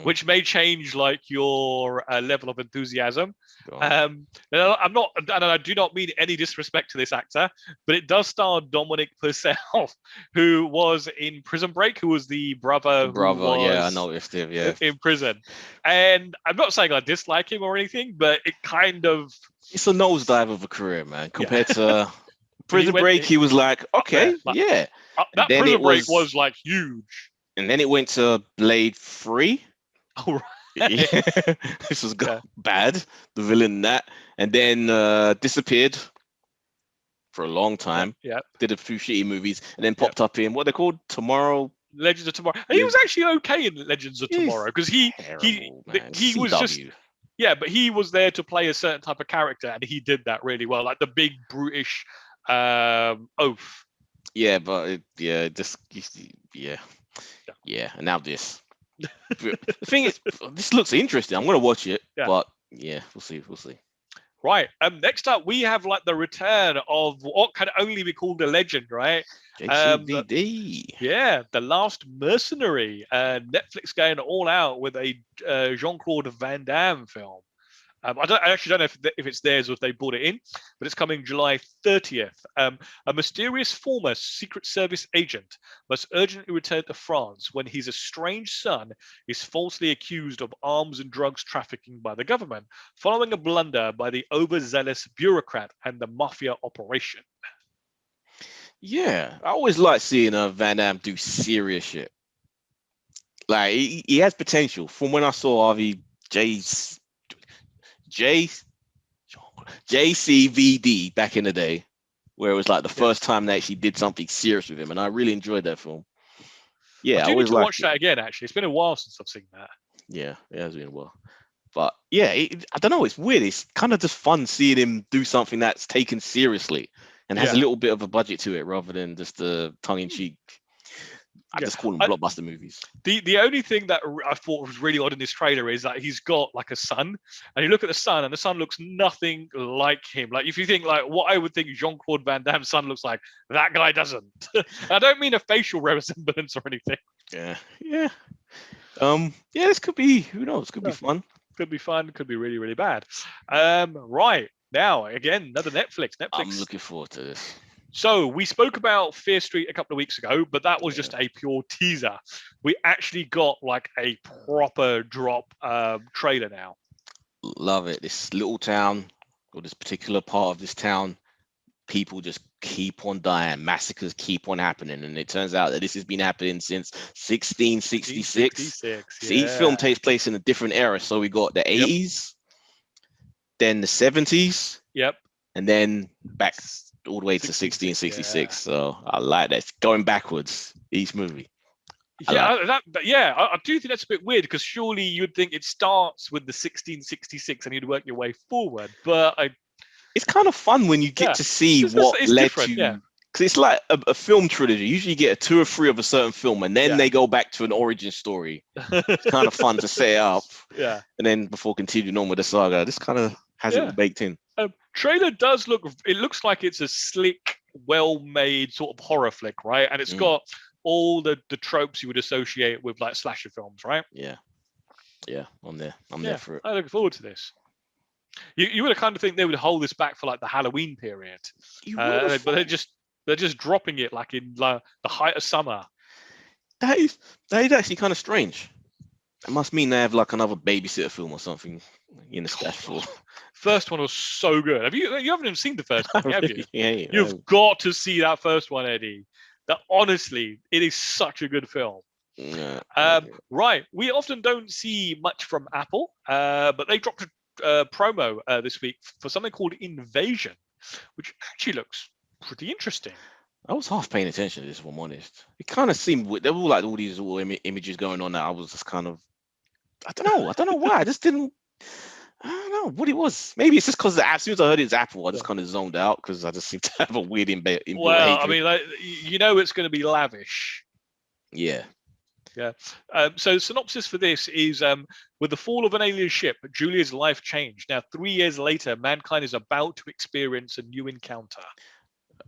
which may change like your level of enthusiasm. I'm not, and I do not mean any disrespect to this actor, but it does star Dominic Purcell, who was in Prison Break, who was the brother. Yeah, I noticed him. Yeah, in prison. And I'm not saying I dislike him or anything, but it kind of, it's a nosedive of a career, man. Compared to Prison Break, he was like, okay, yeah. That Prison Break was like huge. And then it went to Blade 3. Oh, right. Yeah. This was bad, the villain in that, and then disappeared for a long time. Did a few shitty movies, and then popped up in what they're called, Legends of Tomorrow. And he was actually okay in Legends of Tomorrow because he was just but he was there to play a certain type of character, and he did that really well, like the big brutish oaf. Yeah, but and now this. The thing is, this looks interesting. I'm gonna watch it, but yeah, we'll see. Right. Next up, we have like the return of what can only be called a legend, right? JCVD. The Last Mercenary. Netflix going all out with a Jean-Claude Van Damme film. I actually don't know if it's theirs or if they brought it in, but it's coming July 30th. A mysterious former Secret Service agent must urgently return to France when his estranged son is falsely accused of arms and drugs trafficking by the government, following a blunder by the overzealous bureaucrat and the mafia operation. Yeah, I always like seeing Van Damme do serious shit. Like he has potential. From when I saw JCVD back in the day, where it was like the first time they actually did something serious with him, and I really enjoyed that film. Yeah, I always need to watch that again. Actually, it's been a while since I've seen that. Yeah, it has been a while. But yeah, I don't know. It's weird. It's kind of just fun seeing him do something that's taken seriously and has a little bit of a budget to it, rather than just the tongue-in-cheek. I just call them blockbuster movies. The only thing that I thought was really odd in this trailer is that he's got like a son, and you look at the son, and the son looks nothing like him. Like if you think like what I would think Jean-Claude Van Damme's son looks like, that guy doesn't. I don't mean a facial resemblance or anything. Yeah. This could be. Who knows? Could be fun. Could be fun. Could be really, really bad. Right now, again, another Netflix. I'm looking forward to this. So we spoke about Fear Street a couple of weeks ago, but that was just a pure teaser. We actually got like a proper drop trailer now. Love it. This little town, or this particular part of this town, people just keep on dying, massacres keep on happening, and it turns out that this has been happening since 1666. So each film takes place in a different era. So we got the 80s, then the 70s, and then back all the way to 1666. So I like that. It's going backwards each movie. I do think that's a bit weird, because surely you'd think it starts with the 1666 and you'd work your way forward. But it's kind of fun when you get to see what led to. Because it's like a film trilogy. Usually you get a 2 or 3 of a certain film, and then they go back to an origin story. It's kind of fun to set it up. Yeah. And then before continuing on with the saga, this kind of has it all baked in. Trailer does it looks like it's a slick, well-made sort of horror flick, right? And it's got all the tropes you would associate with like slasher films, right? Yeah, I'm there for it. I'm looking forward to this. You would kind of think they would hold this back for like the Halloween period, but they're just dropping it like in the height of summer. That is actually kind of strange. It must mean they have like another babysitter film or something in the stash for. First one was so good. You haven't even seen the first one, have you? Yeah. You've got to see that first one, Eddie. That honestly, it is such a good film. Right. We often don't see much from Apple, but they dropped a promo this week for something called Invasion, which actually looks pretty interesting. I was half paying attention to this, if I'm honest. It kind of seemed there were like all these little images going on that I was just kind of, I don't know why. I don't know what it was. Maybe it's just because as soon as I heard it's Apple, I just kind of zoned out, because I just seem to have a weird Well, I mean, like, it's going to be lavish. Yeah. So synopsis for this is with the fall of an alien ship, Julia's life changed. Now 3 years later, mankind is about to experience a new encounter.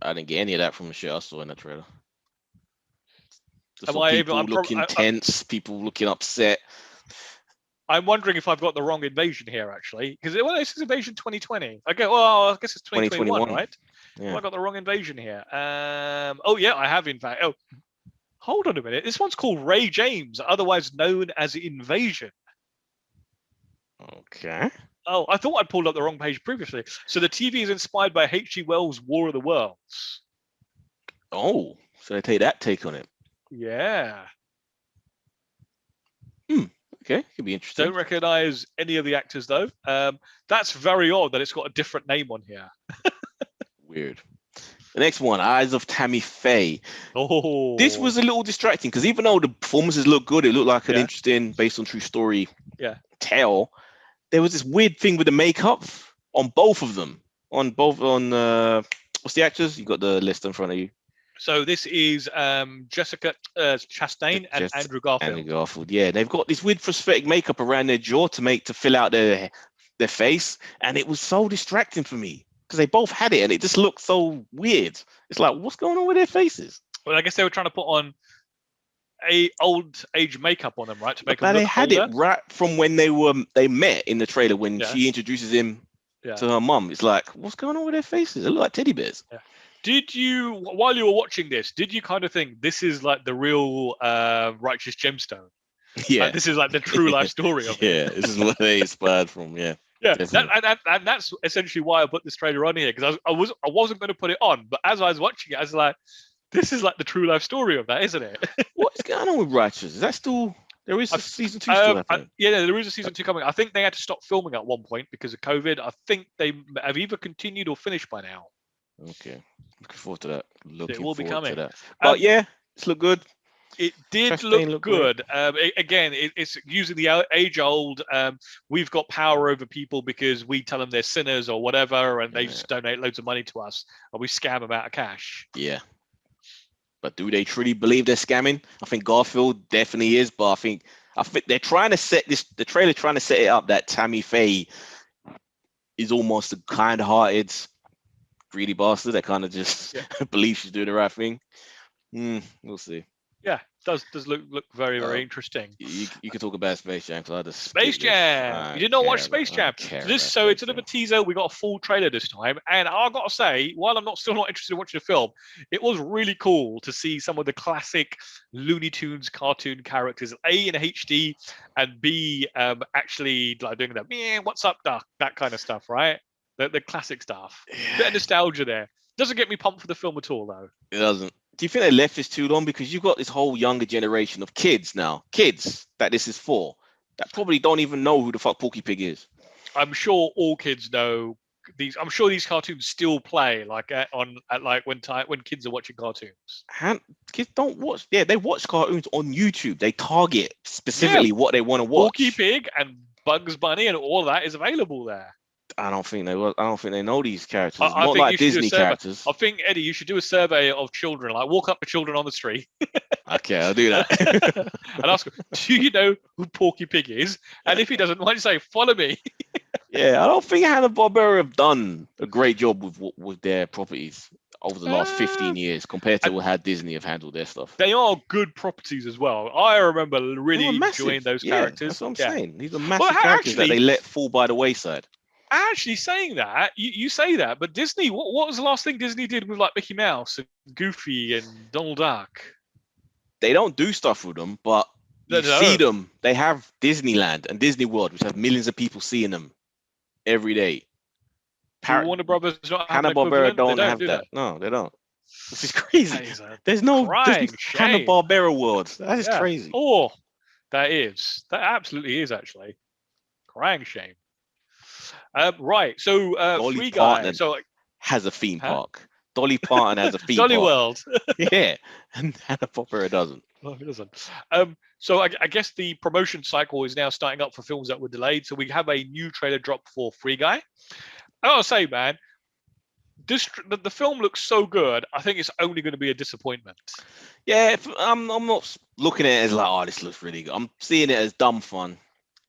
I didn't get any of that from the shit I saw in the trailer. People looking tense, people looking upset. I'm wondering if I've got the wrong invasion here, actually, because this is Invasion 2020. Okay, well, I guess it's 2021, right? Yeah. Well, I got the wrong invasion here. I have, in fact. Oh, hold on a minute. This one's called Ray James, otherwise known as Invasion. Okay. Oh, I thought I'd pulled up the wrong page previously. So the TV is inspired by H.G. Wells' War of the Worlds. Oh, so they take that take on it. Yeah. Okay, could be interesting. Don't recognize any of the actors, though. That's very odd that it's got a different name on here. Weird. The next one, Eyes of Tammy Faye. Oh. This was a little distracting, because even though the performances look good, it looked like an interesting, based on true story tale. There was this weird thing with the makeup on both of them. What's the actors? You got the list in front of you. So this is Jessica Chastain and Andrew Garfield. Andrew Garfield, yeah. They've got this weird prosthetic makeup around their jaw to fill out their face, and it was so distracting for me, because they both had it, and it just looked so weird. It's like, what's going on with their faces? Well, I guess they were trying to put on a old age makeup on them, right? To make them look they had older. It right from when they met in the trailer, when she introduces him to her mum. It's like, what's going on with their faces? They look like teddy bears. Yeah. Did you, while you were watching this, did you kind of think this is like the real Righteous Gemstone? Yeah. Like, this is like the true life story of it. Yeah, this is what they inspired from. Yeah. Yeah, and that's essentially why I put this trailer on here, because I wasn't going to put it on, but as I was watching it, I was like, this is like the true life story of that, isn't it? What's going on with Righteous? Is that still? There is a season 2 still happening. There is a season 2 coming. I think they had to stop filming at one point because of COVID. I think they have either continued or finished by now. Okay, looking forward to that. It will be coming. But it's looked good. It did Chastain look good. It's using the age-old, we've got power over people because we tell them they're sinners or whatever, and they just donate loads of money to us, and we scam them out of cash. Yeah. But do they truly believe they're scamming? I think Garfield definitely is, but I think they're trying to set this. The trailer trying to set it up that Tammy Faye is almost a kind-hearted, greedy bastard that kind of just believes she's doing the right thing. We'll see. Yeah, does look very, very interesting. You could talk about Space Jam, because I had Space Jam. You did not watch Space Jam. So it's a bit of a teaser. We got a full trailer this time, and I've got to say, while I'm still not interested in watching the film, it was really cool to see some of the classic Looney Tunes cartoon characters, A in HD, and B actually like doing that, what's up, duck, that kind of stuff, right? The classic stuff. Bit of nostalgia there. Doesn't get me pumped for the film at all, though. It doesn't. Do you think they left this too long? Because you've got this whole younger generation of kids now, kids that this is for, that probably don't even know who the fuck Porky Pig is. I'm sure all kids know these. I'm sure these cartoons still play like when kids are watching cartoons. And kids don't watch. Yeah, they watch cartoons on YouTube. They target specifically what they want to watch. Porky Pig and Bugs Bunny and all that is available there. I don't think they know these characters. Not like Disney characters. I think, Eddie, you should do a survey of children. Like, walk up to children on the street. Okay, I'll do that. And ask him, do you know who Porky Pig is? And if he doesn't, why don't you say, follow me? Yeah, I don't think Hanna-Barbera have done a great job with their properties over the last 15 years compared to how Disney have handled their stuff. They are good properties as well. I remember really enjoying those characters. That's what I'm saying. These are massive characters that they let fall by the wayside. Actually, saying that, you say that, but Disney, what was the last thing Disney did with like Mickey Mouse and Goofy and Donald Duck? They don't do stuff with them, but you see them. They have Disneyland and Disney World, which have millions of people seeing them every day. Warner Brothers not Hanna-Barbera don't have that. No, they don't. Which is crazy. There's no Hanna-Barbera World. That is crazy. Oh, that absolutely is actually crying shame. Right, so Dolly Free Parton Guy has a theme park. Dolly Parton has a theme Dolly park. World. Yeah, and Hanna-Barbera doesn't. No, it doesn't. So I guess the promotion cycle is now starting up for films that were delayed. So we have a new trailer drop for Free Guy. I gotta say, man, the film looks so good. I think it's only going to be a disappointment. Yeah, I'm not looking at it as like, oh, this looks really good. I'm seeing it as dumb fun.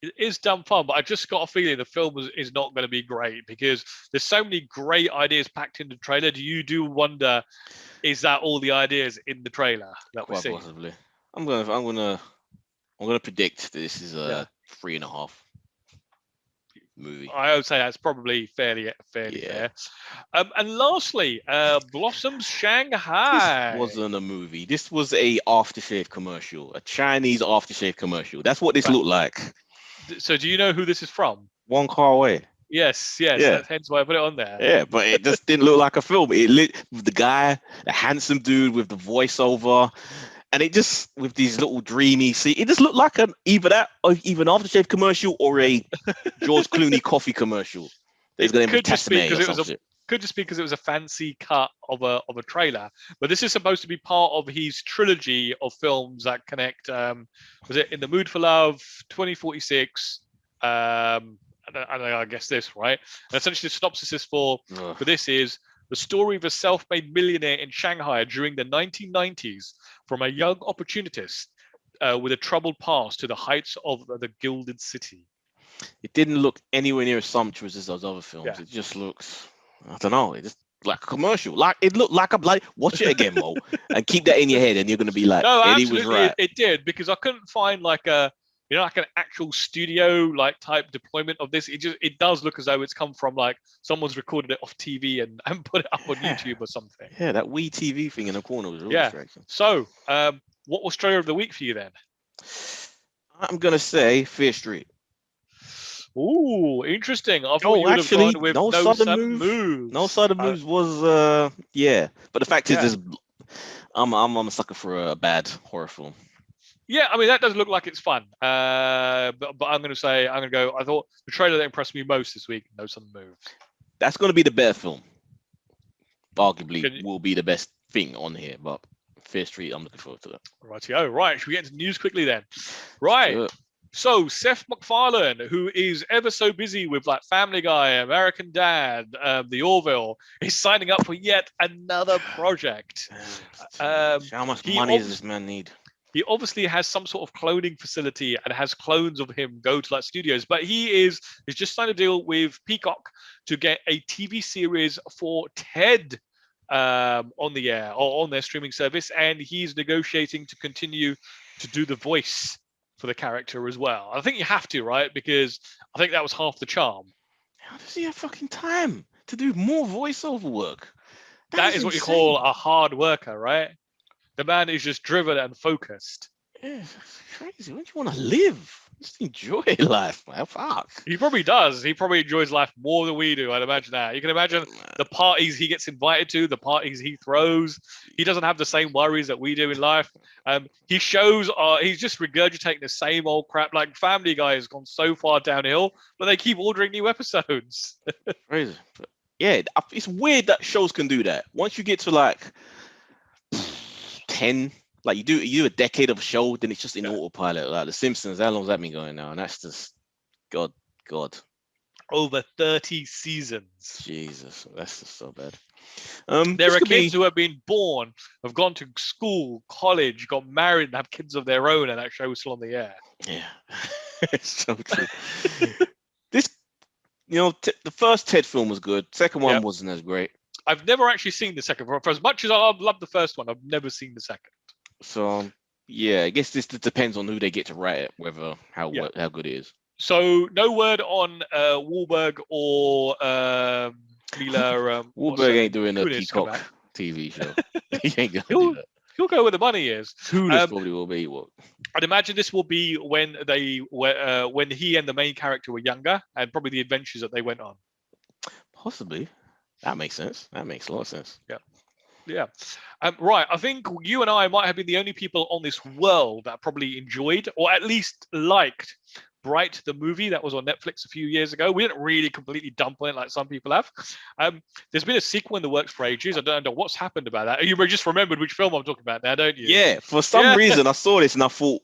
It is dumb fun, but I just got a feeling the film is not going to be great because there's so many great ideas packed in the trailer. Do wonder, is that all the ideas in the trailer that we're seeing? Possibly. I'm gonna predict that this is a 3.5 movie. I would say that's probably fairly fair. And lastly, Blossoms Shanghai. This wasn't a movie. This was a aftershave commercial, a Chinese aftershave commercial. That's what this looked like. So do you know who this is from? One Car Away. Yes. That's hence why I put it on there. Yeah, but it just didn't look like a film. It lit with the guy, the handsome dude with the voiceover, and it just with these little dreamy. See, it just looked like either an aftershave commercial or a George Clooney coffee commercial. There's going to be could just be because it was a fancy cut of a trailer, but this is supposed to be part of his trilogy of films that connect. Was it In the Mood for Love, 2046? And I guess this, right? And essentially, the synopsis for this is the story of a self-made millionaire in Shanghai during the 1990s, from a young opportunist with a troubled past to the heights of the Gilded City. It didn't look anywhere near as sumptuous as those other films. Yeah. It just looks, I don't know, it just like a commercial. Like it looked like watch it again, Mo, and keep that in your head, and you're gonna be like, no, Eddie absolutely, was right. It did, because I couldn't find like an actual studio like type deployment of this. It does look as though it's come from like someone's recorded it off TV and put it up on YouTube or something. Yeah, that wee TV thing in the corner was really distracting. So, what was trailer of the week for you then? I'm gonna say Fear Street. Ooh, interesting. I thought you would have gone with No Sudden Moves. No Sudden Moves was but the fact is, I'm a sucker for a bad horror film. Yeah, I mean that does look like it's fun. But I'm gonna go. I thought the trailer that impressed me most this week, No Sudden Moves. That's gonna be the better film. Arguably, will be the best thing on here, but Fear Street, I'm looking forward to that. Rightio. Right, should we get into news quickly then? Right. So Seth Macfarlane, who is ever so busy with like Family Guy, American Dad, The Orville, is signing up for yet another project. How much money does this man need? He obviously has some sort of cloning facility and has clones of him go to like studios, but he is just signed a deal with Peacock to get a TV series for Ted on the air or on their streaming service, and he's negotiating to continue to do the voice for the character as well. I think you have to, right? Because I think that was half the charm. How does he have fucking time to do more voiceover work? That is what you call a hard worker, right? The man is just driven and focused. Yeah, it's crazy. When do you want to live? Just enjoy life, man. Fuck. He probably does. He probably enjoys life more than we do. I'd imagine that. You can imagine the parties he gets invited to, the parties he throws. He doesn't have the same worries that we do in life. His shows he's just regurgitating the same old crap. Like Family Guy has gone so far downhill, but they keep ordering new episodes. Crazy. Yeah, it's weird that shows can do that. Once you get to like 10, like you do a decade of a show, then it's just in autopilot. Like The Simpsons, how long's that been going now? And that's just God. Over 30 seasons. Jesus, that's just so bad. There are kids who have been born, have gone to school, college, got married, and have kids of their own, and that show is still on the air. Yeah, it's so true. This, the first Ted film was good. Second one wasn't as great. I've never actually seen the second one. For as much as I love the first one, I've never seen the second. So yeah, I guess this depends on who they get to write it, whether how good it is. So no word on Wahlberg or Mila. Wahlberg ain't doing a Peacock TV show. He ain't gonna do that. He'll go where the money is. Hulu's probably will be what. I'd imagine this will be when when he and the main character were younger, and probably the adventures that they went on. Possibly. That makes sense. That makes a lot of sense. Yeah. Right. I think you and I might have been the only people on this world that probably enjoyed, or at least liked, Bright, the movie that was on Netflix a few years ago. We didn't really completely dump on it like some people have. There's been a sequel in the works for ages. I don't know what's happened about that. You just remembered which film I'm talking about now, don't you? Yeah. For some reason, I saw this and I thought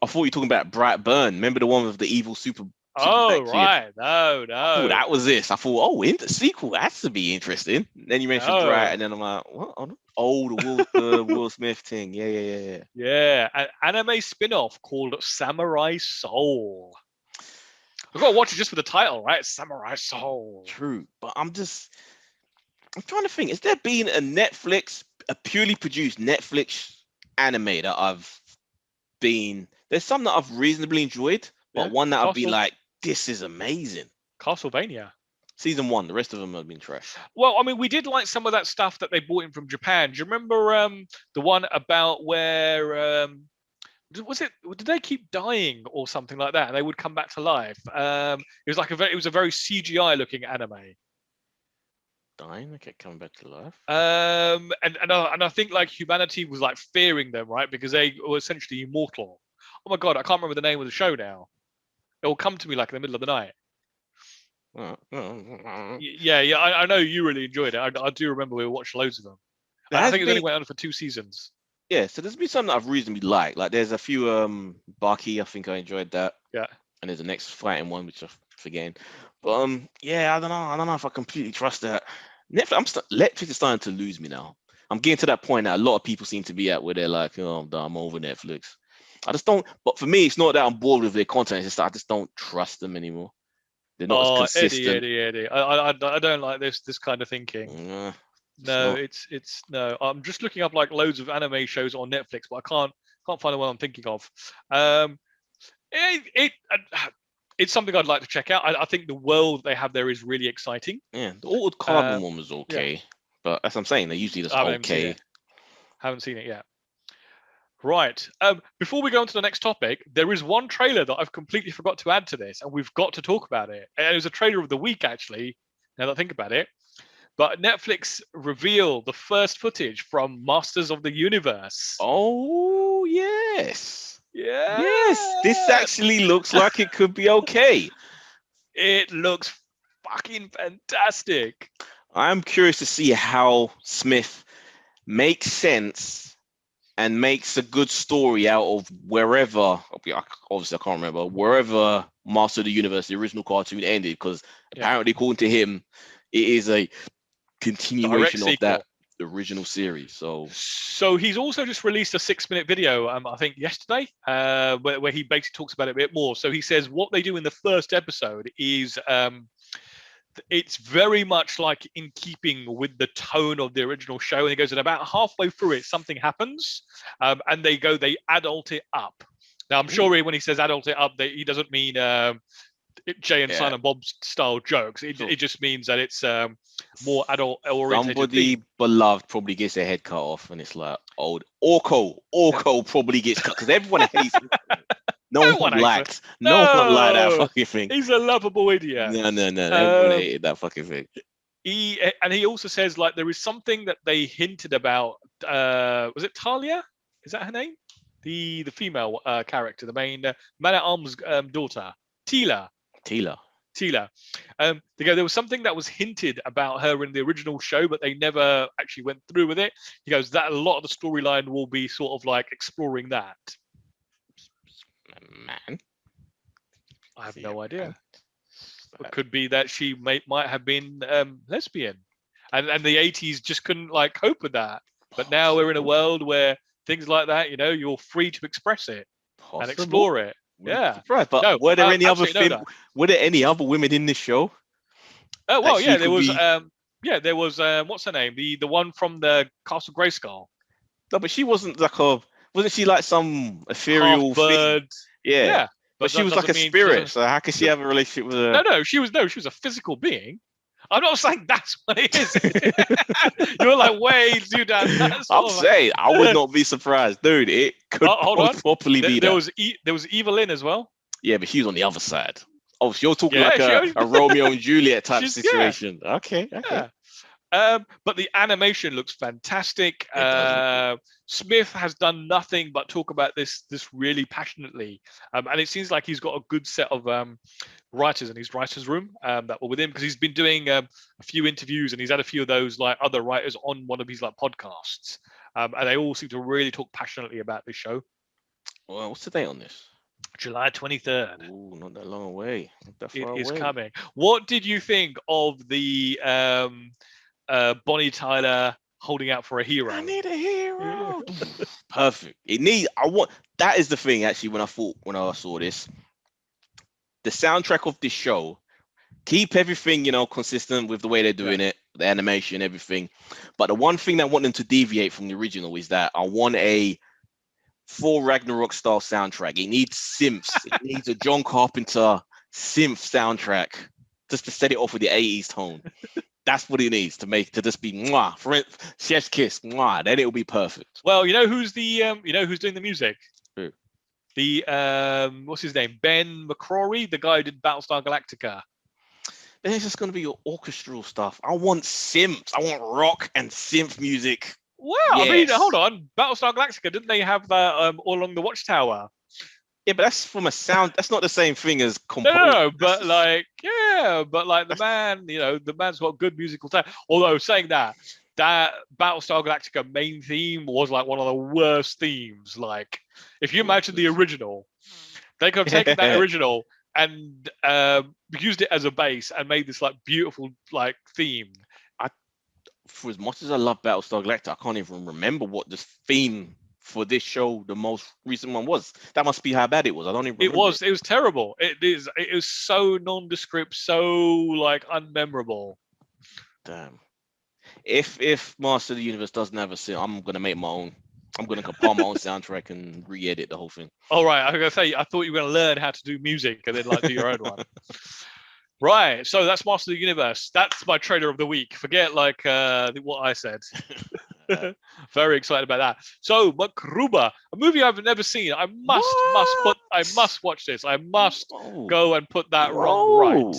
you were talking about Brightburn. Remember the one with the evil super. Oh, right. No. Oh, that was this. I thought, in the sequel, that's to be interesting. Then you mentioned Bright, and then I'm like, what? Oh, the Will Smith thing. Yeah. Yeah, an anime spin-off called Samurai Soul. I've got to watch it just for the title, right? Samurai Soul. True, but I'm trying to think. Has there been a purely produced Netflix anime that there's some that I've reasonably enjoyed, but one that I've been like, this is amazing. Castlevania. Season 1, the rest of them have been trash. Well, I mean, we did like some of that stuff that they brought in from Japan. Do you remember the one about where was it? Did they keep dying or something like that? And they would come back to life. It was a very CGI looking anime. Dying, they kept coming back to life. And I think like humanity was like fearing them, right? Because they were essentially immortal. Oh my god, I can't remember the name of the show now. It will come to me like in the middle of the night. Yeah. I know you really enjoyed it. I do remember we watched loads of them. I think it only went on for 2 seasons. Yeah, so there's been something that I've reasonably liked. Like there's a few Baki, I think I enjoyed that. Yeah. And there's the next fighting one which I'm forgetting. But I don't know if I completely trust that. Netflix is starting to lose me now. I'm getting to that point that a lot of people seem to be at where they're like, oh, I'm done, I'm over Netflix. I just don't. But for me, it's not that I'm bored with their content. It's just that I just don't trust them anymore. They're not as consistent. Eddie. I don't like this kind of thinking. No, it's no. I'm just looking up like loads of anime shows on Netflix, but I can't find the one I'm thinking of. It's something I'd like to check out. I think the world they have there is really exciting. Yeah, the Altered Carbon one was okay, but as I'm saying, they're usually just okay. Haven't seen it yet. Right. Before we go on to the next topic, there is one trailer that I've completely forgot to add to this, and we've got to talk about it. And it was a trailer of the week, actually, now that I think about it. But Netflix revealed the first footage from Masters of the Universe. Oh, yes. Yeah. Yes. This actually looks like it could be okay. It looks fucking fantastic. I'm curious to see how Smith makes sense and makes a good story out of wherever, obviously I can't remember, wherever Master of the Universe, the original cartoon ended, because apparently according to him, it is a continuation of that original series. So he's also just released a 6-minute video, I think yesterday, where he basically talks about it a bit more. So he says what they do in the first episode is it's very much like in keeping with the tone of the original show. And he goes, and about halfway through it, something happens, and they adult it up. Now, I'm sure when he says adult it up, he doesn't mean Jay and Silent Bob style jokes. It just means that it's more adult oriented. Somebody beloved probably gets their head cut off, and it's like old Orko probably gets cut because everyone hates him. No one one hates liked. No one liked that No, fucking thing. he's a lovable idiot. No. Everyone hated that fucking thing. He also says like there is something that they hinted about. Was it Talia? Is that her name? The female character, the main Man at Arms daughter, Tila. Tila. They go, there was something that was hinted about her in the original show, but they never actually went through with it. He goes, that a lot of the storyline will be sort of like exploring that. Man. I have no idea. It could be that she might have been lesbian, and the 80s just couldn't like cope with that. But now we're in a world where things like that, you're free to express it and explore it. Yeah. Right, but No, were there any other were there any other women in this show? Oh well, yeah, there was. There was. What's her name? The one from the Castle Grayskull. No, but she wasn't like wasn't she like some ethereal bird? Yeah. But she was like a spirit, so how could she have a relationship with a... No, she was a physical being. I'm not saying that's what it is. You're like way too down. I'm saying I would not be surprised, dude. It could properly be there was Evelyn as well. Yeah, but she was on the other side. Oh, so you're talking like a Romeo and Juliet type situation. Yeah. Okay. But the animation looks fantastic. Smith has done nothing but talk about this really passionately, and it seems like he's got a good set of writers in his writers' room that were with him, because he's been doing a few interviews and he's had a few of those like other writers on one of his like podcasts, and they all seem to really talk passionately about this show. Well, what's the date on this? July 23rd. Ooh, not that long away. It is coming. What did you think of the Bonnie Tyler holding out for a hero? I need a hero. Perfect. That is the thing actually when I saw this. The soundtrack of this show, keep everything, consistent with the way they're doing it, the animation, everything. But the one thing that I want them to deviate from the original is that I want a Thor Ragnarok style soundtrack. It needs synths. It needs a John Carpenter synth soundtrack just to set it off with the 80s tone. That's what it needs to just be mwah, chef's kiss, mwah. Then it'll be perfect. Well, who's who's doing the music? Who? The what's his name? Ben McCrory, the guy who did Battlestar Galactica. Then it's just going to be your orchestral stuff. I want synths. I want rock and synth music. Well, yes. I mean, hold on. Battlestar Galactica, didn't they have that all along the Watchtower? Yeah, but that's from a sound. That's not the same thing as composing. No, but the man, the man's got good musical talent. Although saying that Battlestar Galactica main theme was like one of the worst themes. Like, if you imagine the original, they could have taken that original and used it as a base and made this like beautiful like theme. For as much as I love Battlestar Galactica, I can't even remember what the theme for this show, the most recent one, was. That must be how bad it was. I don't even remember. It was terrible. It was so nondescript, so like unmemorable. Damn. If Master of the Universe doesn't have a synth, I'm gonna make my own. I'm gonna compile my own soundtrack and re-edit the whole thing. All right, I was gonna say, I thought you were gonna learn how to do music and then like do your own one. Right, so that's Master of the Universe. That's my trailer of the week. Forget like what I said. Very excited about that. So, Makruba, a movie I've never seen. I must watch this. I must go and put that right.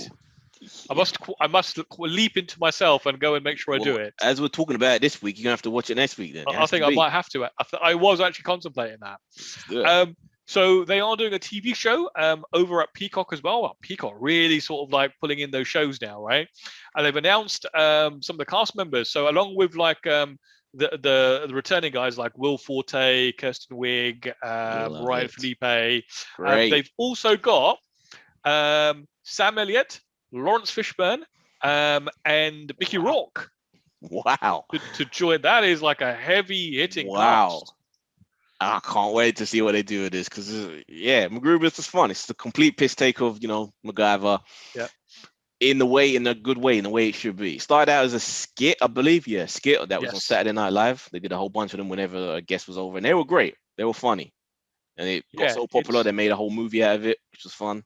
I must leap into myself and go and make sure I do it. As we're talking about it this week, you're gonna have to watch it next week. Then I think I might have to. I was actually contemplating that. So they are doing a TV show over at Peacock as well. Peacock really sort of like pulling in those shows now, right? And they've announced some of the cast members. So along with like the returning guys like Will Forte, Kirsten Wiig, Ryan Felipe. They've also got Sam Elliott, Lawrence Fishburne, and Mickey Rourke. Wow. To join. That is like a heavy hitting cast. I can't wait to see what they do with this, because MacGruber is fun. It's the complete piss take of MacGyver. Yeah. In a good way, in the way it should be. It started out as a skit, I believe. Yeah, skit that was on Saturday Night Live. They did a whole bunch of them whenever a guest was over, and they were great. They were funny, and it got so popular they made a whole movie out of it, which was fun.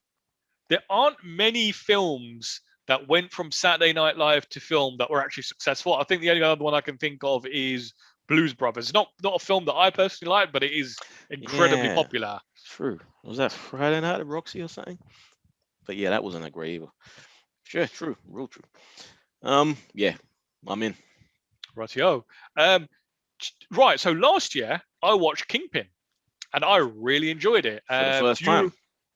There aren't many films that went from Saturday Night Live to film that were actually successful. I think the only other one I can think of is Blues Brothers. Not a film that I personally like, but it is incredibly popular. True. Was that Friday Night at Roxy or something? But yeah, that wasn't a great either. Sure, true, real true. Yeah, I'm in. Rightio. Right. So last year I watched Kingpin, and I really enjoyed it. For the first time.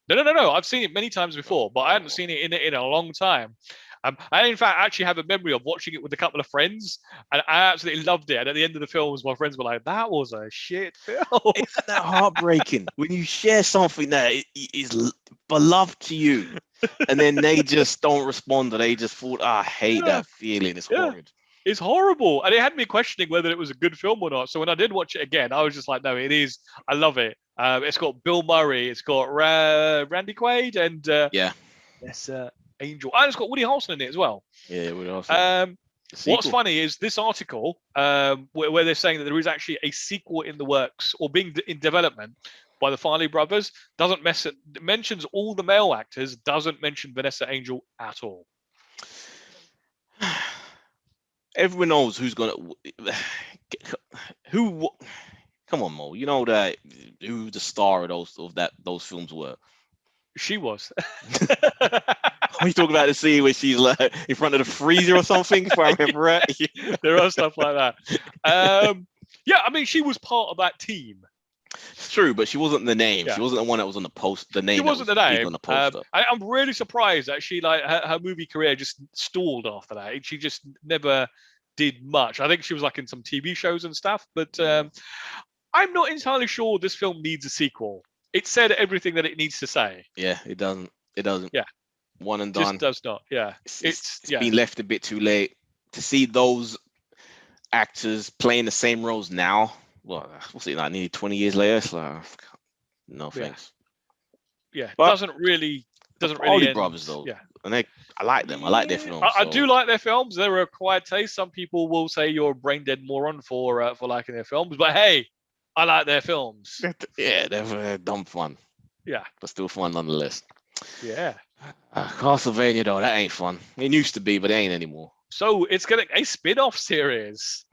No. I've seen it many times before, but I hadn't seen it in a long time. I in fact actually have a memory of watching it with a couple of friends, and I absolutely loved it. And at the end of the film, my friends were like, "That was a shit film." Isn't that heartbreaking when you share something that is beloved to you, and then they just don't respond, or they just thought, "I hate that feeling. It's horrid." It's horrible, and it had me questioning whether it was a good film or not. So when I did watch it again, I was just like, "No, it is. I love it." It's got Bill Murray, it's got Randy Quaid, and yes, Angel, and it's got Woody Harrelson in it as well. Yeah, Woody Harrelson. What's funny is this article where they're saying that there is actually a sequel in the works or being in development by the Farley brothers. Mentions all the male actors, doesn't mention Vanessa Angel at all. Everyone knows who's gonna who. Come on, Mo. You know that who the star of those films were. She was. Are you talking about the scene where she's like in front of the freezer or something? If I remember right. There are stuff like that. Yeah, I mean, she was part of that team. It's true, but she wasn't the name. Yeah. She wasn't the one that was on the post. The name. She wasn't the name. On the poster. I'm really surprised that she her movie career just stalled after that. She just never did much. I think she was like in some TV shows and stuff, but I'm not entirely sure this film needs a sequel. It said everything that it needs to say. Yeah, it doesn't. Yeah. One and done. Just does not. Yeah. It's been left a bit too late to see those actors playing the same roles now. Well, what's it like? Nearly 20 years later. It's like, no thanks. Yeah. Doesn't really. Farley brothers though. Yeah. And I like them. I like their films. I do like their films. They're a acquired taste. Some people will say you're a brain dead moron for liking their films, but hey, I like their films. Yeah, they're dumb fun. Yeah, but still fun nonetheless. Yeah. Castlevania though, that ain't fun. It used to be, but it ain't anymore. So it's getting a spin-off series.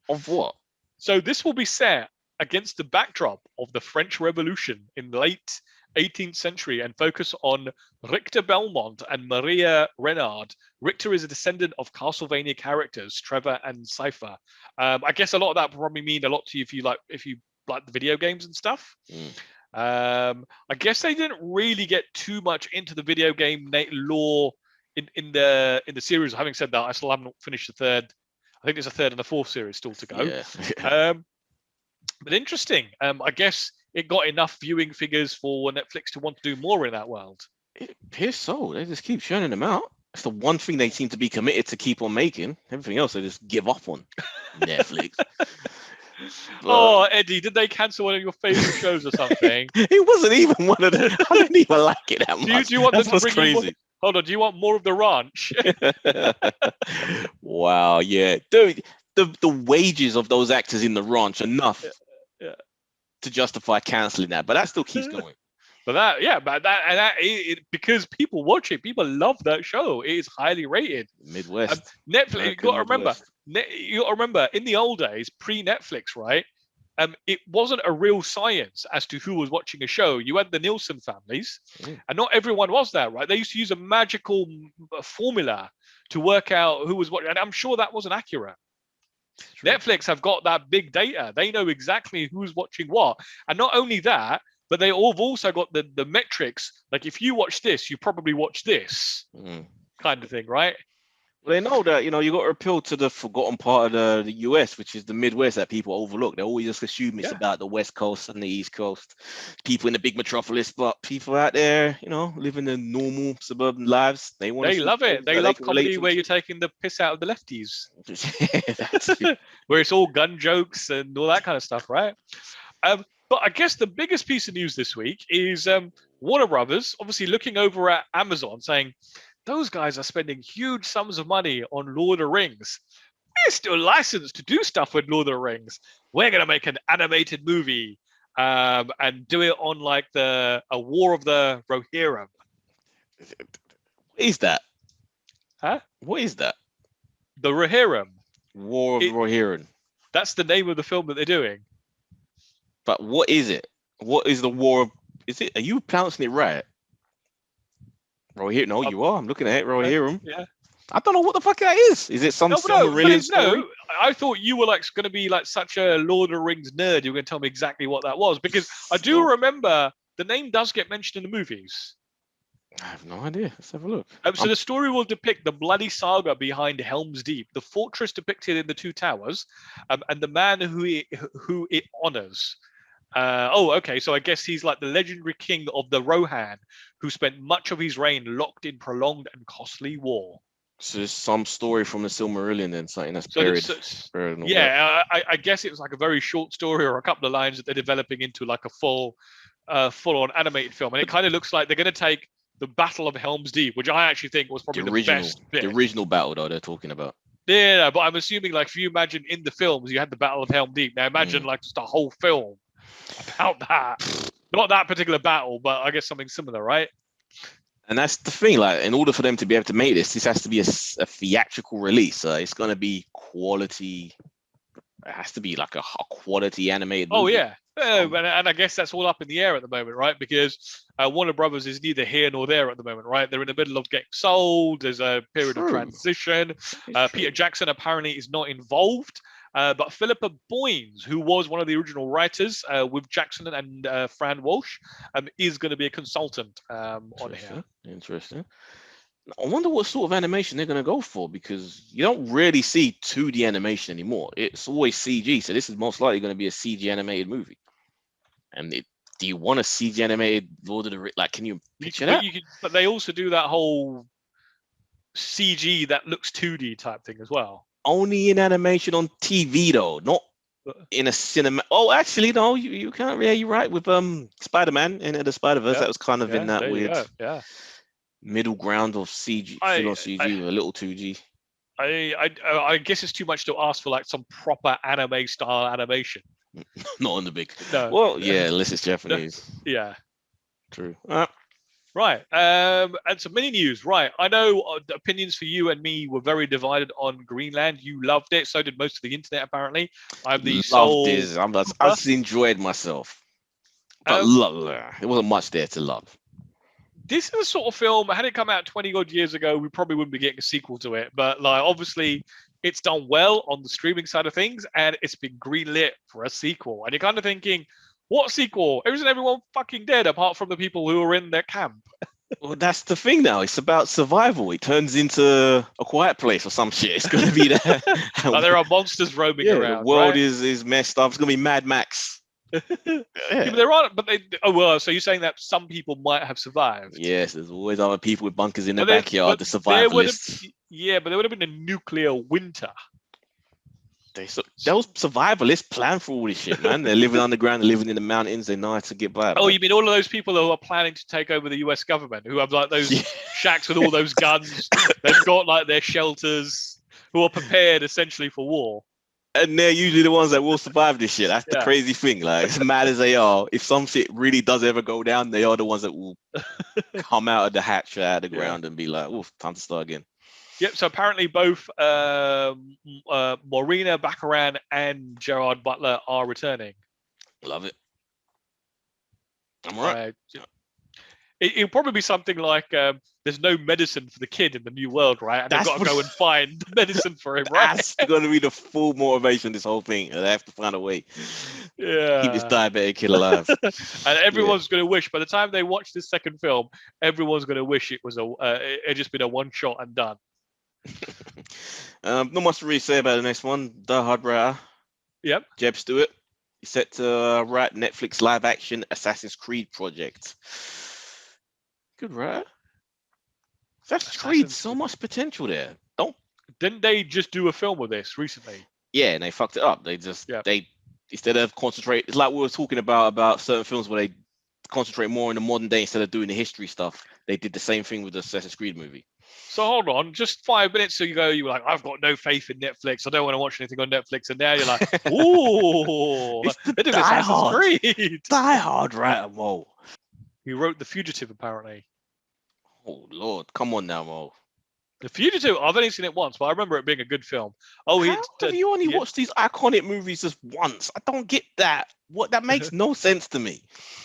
Of what? So this will be set against the backdrop of the French Revolution in the late 18th century and focus on Richter Belmont and Maria Renard. Richter is a descendant of Castlevania characters, Trevor and Cypher. I guess a lot of that probably mean a lot to you if you like the video games and stuff. I guess they didn't really get too much into the video game lore in the series. Having said that, I still haven't finished the third. I think there's a third and a fourth series still to go. Yeah. But interesting. I guess it got enough viewing figures for Netflix to want to do more in that world. It appears so. They just keep churning them out. It's the one thing they seem to be committed to keep on making. Everything else they just give up on. Netflix. Oh, Eddie, did they cancel one of your favorite shows or something? It wasn't even one of them. I didn't even like it that much. Do you want them to bring crazy. Hold on, do you want more of the ranch? Wow, yeah. Dude, the wages of those actors in the ranch are enough to justify cancelling that, but that still keeps going. But because people watch it, people love that show. It is highly rated. Midwest. Netflix. You got to remember, in the old days, pre-Netflix, right? It wasn't a real science as to who was watching a show. You had the Nielsen families, and not everyone was there, right? They used to use a magical formula to work out who was watching, and I'm sure that wasn't accurate. Netflix have got that big data. They know exactly who's watching what. And not only that, but they all have also got the metrics. Like if you watch this, you probably watch this kind of thing, right? Well, they know that, you got to appeal to the forgotten part of the US, which is the Midwest that people overlook. They always just assume it's about the West Coast and the East Coast, people in the big metropolis, but people out there, living their normal suburban lives, they love it. They love comedy where you're taking the piss out of the lefties. Where it's all gun jokes and all that kind of stuff, right? But I guess the biggest piece of news this week is Warner Brothers obviously looking over at Amazon saying, those guys are spending huge sums of money on Lord of the Rings. We're still licensed to do stuff with Lord of the Rings. We're going to make an animated movie and do it on like a War of the Rohirrim. What is that? Huh? What is that? The Rohirrim. War of Rohirrim. That's the name of the film that they're doing. But what is it? What is the War of? Is it? Are you pronouncing it right? Rohirrim? No, you are. I'm looking at it. Rohirrim. Yeah. I don't know what the fuck that is. Is it some Silmarillion story? No, I thought you were like going to be like such a Lord of the Rings nerd. You were going to tell me exactly what that was, because I do remember the name does get mentioned in the movies. I have no idea. Let's have a look. So the story will depict the bloody saga behind Helm's Deep, the fortress depicted in the Two Towers, and the man who it honors. Okay. So I guess he's like the legendary king of the Rohan, who spent much of his reign locked in prolonged and costly war. So there's some story from the Silmarillion then, something that's buried. I guess it was like a very short story or a couple of lines that they're developing into like a full-on animated film, and it kind of looks like they're going to take the Battle of Helm's Deep, which I actually think was probably the best bit. The original battle, though, they're talking about. Yeah, but I'm assuming, like, if you imagine in the films, you had the Battle of Helm Deep. Now imagine like just a whole film about that. Not that particular battle, but I guess something similar, right? And that's the thing. Like, in order for them to be able to make this has to be a theatrical release. It's going to be quality. It has to be like a quality animated movie. Oh yeah. And I guess that's all up in the air at the moment, right? Because Warner Brothers is neither here nor there at the moment, right? They're in the middle of getting sold. There's a period of transition. Peter Jackson apparently is not involved. But Philippa Boynes, who was one of the original writers with Jackson and Fran Walsh, is going to be a consultant on here. Interesting. I wonder what sort of animation they're going to go for, because you don't really see 2D animation anymore. It's always CG. So this is most likely going to be a CG animated movie. And do you want a CG animated Lord of the Rings? Like, can you picture that? But they also do that whole CG that looks 2D type thing as well. Only in animation on TV though, not in a cinema. Oh, actually, no, you can't. Yeah, you're right. With Spider-Man and the Spider-Verse, that was kind of in that weird middle ground of CG, CG with a little 2G. I guess it's too much to ask for like some proper anime style animation. Not on the big. No. Well, yeah, unless it's Japanese. Yeah. True. Right. And some mini news. Right. I know the opinions for you and me were very divided on Greenland. You loved it. So did most of the internet, apparently. I'm the sole. I just enjoyed myself. But it wasn't much there to love. This is the sort of film, had it come out 20 odd years ago, we probably wouldn't be getting a sequel to it. But like, obviously, it's done well on the streaming side of things, and it's been greenlit for a sequel. And you're kind of thinking, what sequel? Isn't everyone fucking dead apart from the people who are in their camp? Well, that's the thing now. It's about survival. It turns into A Quiet Place or some shit. It's going to be there. There are monsters roaming around. The world right? is messed up. It's going to be Mad Max. But there aren't. But so you're saying that some people might have survived? Yes, there's always other people with bunkers in their backyard. The survivalists. But there would have been a nuclear winter. Those survivalists plan for all this shit, man. They're living underground, they're living in the mountains, they know how to get by. Oh, you mean all of those people who are planning to take over the US government, who have like those shacks with all those guns, they've got like their shelters, who are prepared essentially for war. And they're usually the ones that will survive this shit. That's the crazy thing. Like, as mad as they are, if some shit really does ever go down, they are the ones that will come out of the hatch, out of the ground, and be like, "Oh, time to start again." Yep. So apparently, both Morena Baccarin and Gerard Butler are returning. Love it. I'm all right. It'll probably be something like there's no medicine for the kid in the new world, right? And they've got to go and find medicine for him, right? That's going to be the full motivation of this whole thing. They have to find a way. Yeah. Keep this diabetic kid alive. And everyone's going to wish, by the time they watch this second film, everyone's going to wish it was it had just been a one shot and done. Not much to really say about the next one. Die Hard writer. Yep. Jeb Stewart. He's set to write Netflix live action Assassin's Creed project. Good, right? Assassin's Creed, so much potential there. Didn't they just do a film with this recently? Yeah, and they fucked it up. They just they instead of concentrate. It's like we were talking about certain films where they concentrate more in the modern day instead of doing the history stuff. They did the same thing with the Assassin's Creed movie. So hold on, just 5 minutes ago you were like, I've got no faith in Netflix. I don't want to watch anything on Netflix. And now you're like, ooh, they're doing Assassin's Creed. Die Hard, right, Mo? He wrote The Fugitive, apparently. Oh, Lord. Come on now, Mo. The Fugitive. I've only seen it once, but I remember it being a good film. Oh, How have you only watched these iconic movies just once? I don't get that. What that makes no sense to me.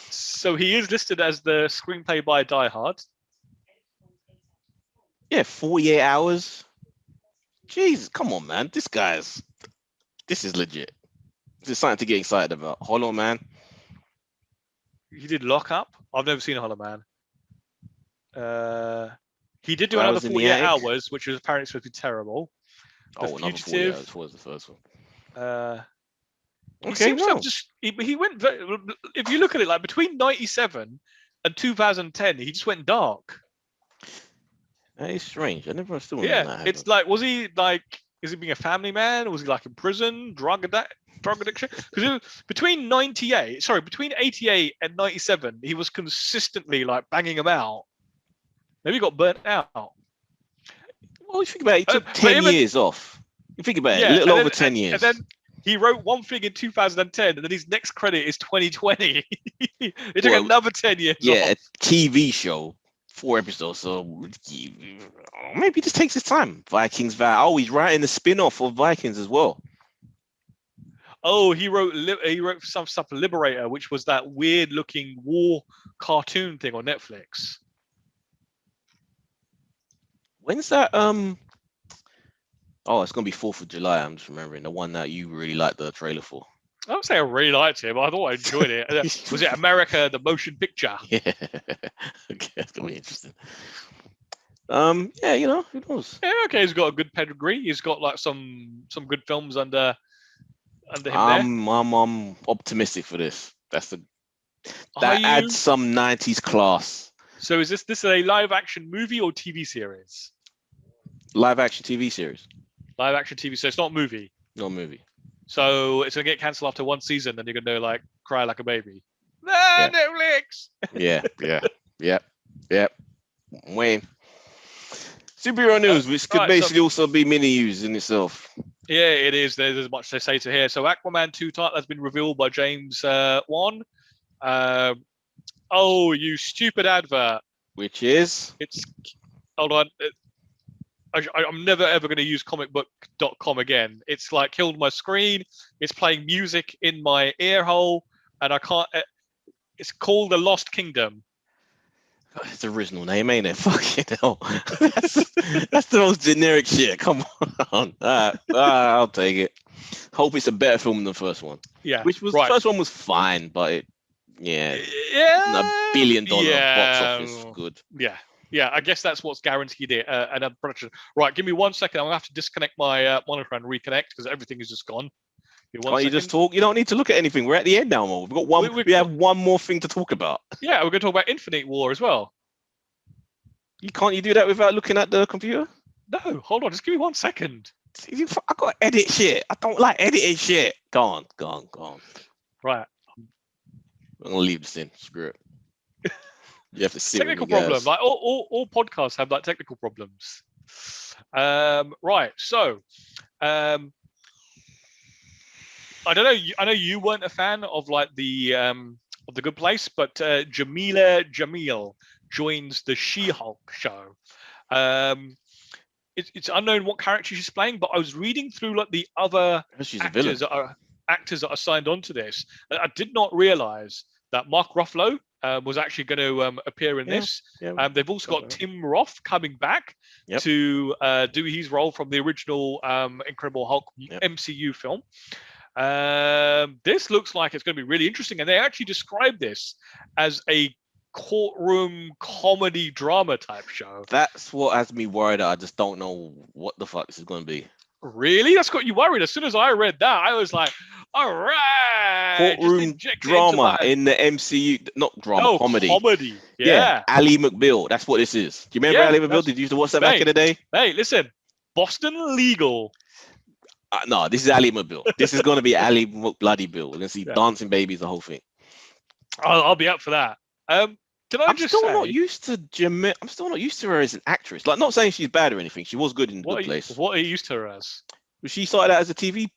So he is listed as the screenplay by Die Hard. Yeah, 48 hours. Jesus, come on, man. This is legit. This is something to get excited about. Hollow Man. He did Lock Up. I've never seen Hollow Man. He did do another 48 hours, which was apparently supposed to be terrible. Another 48 hours was the first one. Okay, he went. If you look at it, like between 97 and 2010, he just went dark. That is strange. I never understood. Yeah, it's like, was he like? Is he being a family man? Was he like in prison, drug addiction? Because between 88 and 97, he was consistently like banging them out. Maybe he got burnt out. Well, you think about it, he took 10 years off. You think about it, a little over 10 years. And then he wrote one thing in 2010, and then his next credit is 2020. It took another 10 years off. A TV show, 4 episodes, so maybe he just takes his time. Vikings Vow. Oh, he's writing the spin-off of Vikings as well. Oh, he wrote some stuff for Liberator, which was that weird-looking war cartoon thing on Netflix. When's that? Oh, it's gonna be 4th of July. I'm just remembering the one that you really liked the trailer for. I don't say I really liked it, but I thought I enjoyed it. Was it America, the motion picture? Yeah, okay, that's gonna be interesting. Yeah, who knows? Yeah, okay, he's got a good pedigree. He's got like some good films under him. I'm optimistic for this. That adds some 90s class. So is this a live action movie or TV series? Live action TV series. Live action TV, so it's not a movie. No movie. So it's gonna get cancelled after one season, and you're gonna like cry like a baby. Netflix. Yep. Wayne. Superhero news, which could basically also be mini news in itself. Yeah, it is. There's much to say to here. So Aquaman 2 title has been revealed by James Wan. Oh, you stupid advert. Which is? Hold on. I'm never ever going to use comicbook.com again. It's like killed my screen. It's playing music in my ear hole, and I can't. It's called The Lost Kingdom. It's the original name, ain't it? Fucking hell. That's the most generic shit. Come on. I'll take it. Hope it's a better film than the first one. Yeah. The first one was fine, but $1 billion box office. Good. Yeah. Yeah, I guess that's what's guaranteed it. Another production. Right, give me 1 second. I'm going to have to disconnect my monitor and reconnect because everything is just gone. Can't you just talk? You don't need to look at anything. We're at the end now, Mo. We've got one. We have one more thing to talk about. Yeah, we're going to talk about Infinite War as well. Can't you do that without looking at the computer? No, hold on. Just give me 1 second. I got to edit shit. I don't like editing shit. Go on. Right. I'm going to leave this in. Screw it. You have to sit technical problem. Like all podcasts have like technical problems. Right. So, I don't know. I know you weren't a fan of like the Good Place, but Jamila Jamil joins the She-Hulk show. It's unknown what character she's playing, but I was reading through like the other actors that are signed on to this. I did not realize that Mark Ruffalo was actually going to appear in this. Yeah, they've also got Tim Roth coming back to do his role from the original Incredible Hulk MCU film. This looks like it's going to be really interesting, and they actually describe this as a courtroom comedy drama type show. That's what has me worried. I just don't know what the fuck this is going to be. Really? That's got you worried? As soon as I read that, I was like, all right. Courtroom drama in the MCU. Not drama, comedy. Comedy. Yeah. Ally McBeal. That's what this is. Do you remember Ally McBeal? Did you used to watch that back in the day? Hey, listen. Boston Legal. No, this is Ally McBeal. This is going to be Ally Bloody Bill. We're going to see dancing babies, the whole thing. I'll be up for that. Can I just say, I'm still not used to her as an actress. Like, not saying she's bad or anything. She was good in The Good Place. What are you used to her as? She started out as a TV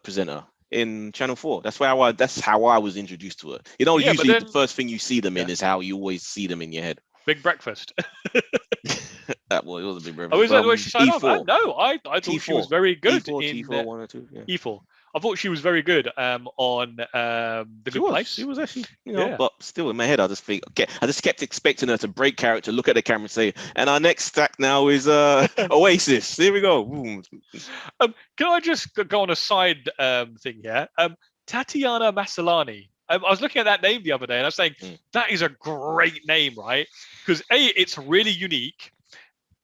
presenter in Channel 4. That's how I was introduced to her. Usually the first thing you see them in is how you always see them in your head. Big Breakfast. Well, it was a big reference. Oh, is that the way she signed off? E4. No, I thought she was very good in T4, 1 or 2. Yeah. E4. I thought she was very good on The Good Place. She was actually, but still in my head, I just think, okay, I just kept expecting her to break character, look at the camera, and say, and our next stack now is Oasis. Here we go. Boom. Can I just go on a side thing here? Tatiana Maslany. I was looking at that name the other day, and I was saying that is a great name, right? Because A, it's really unique.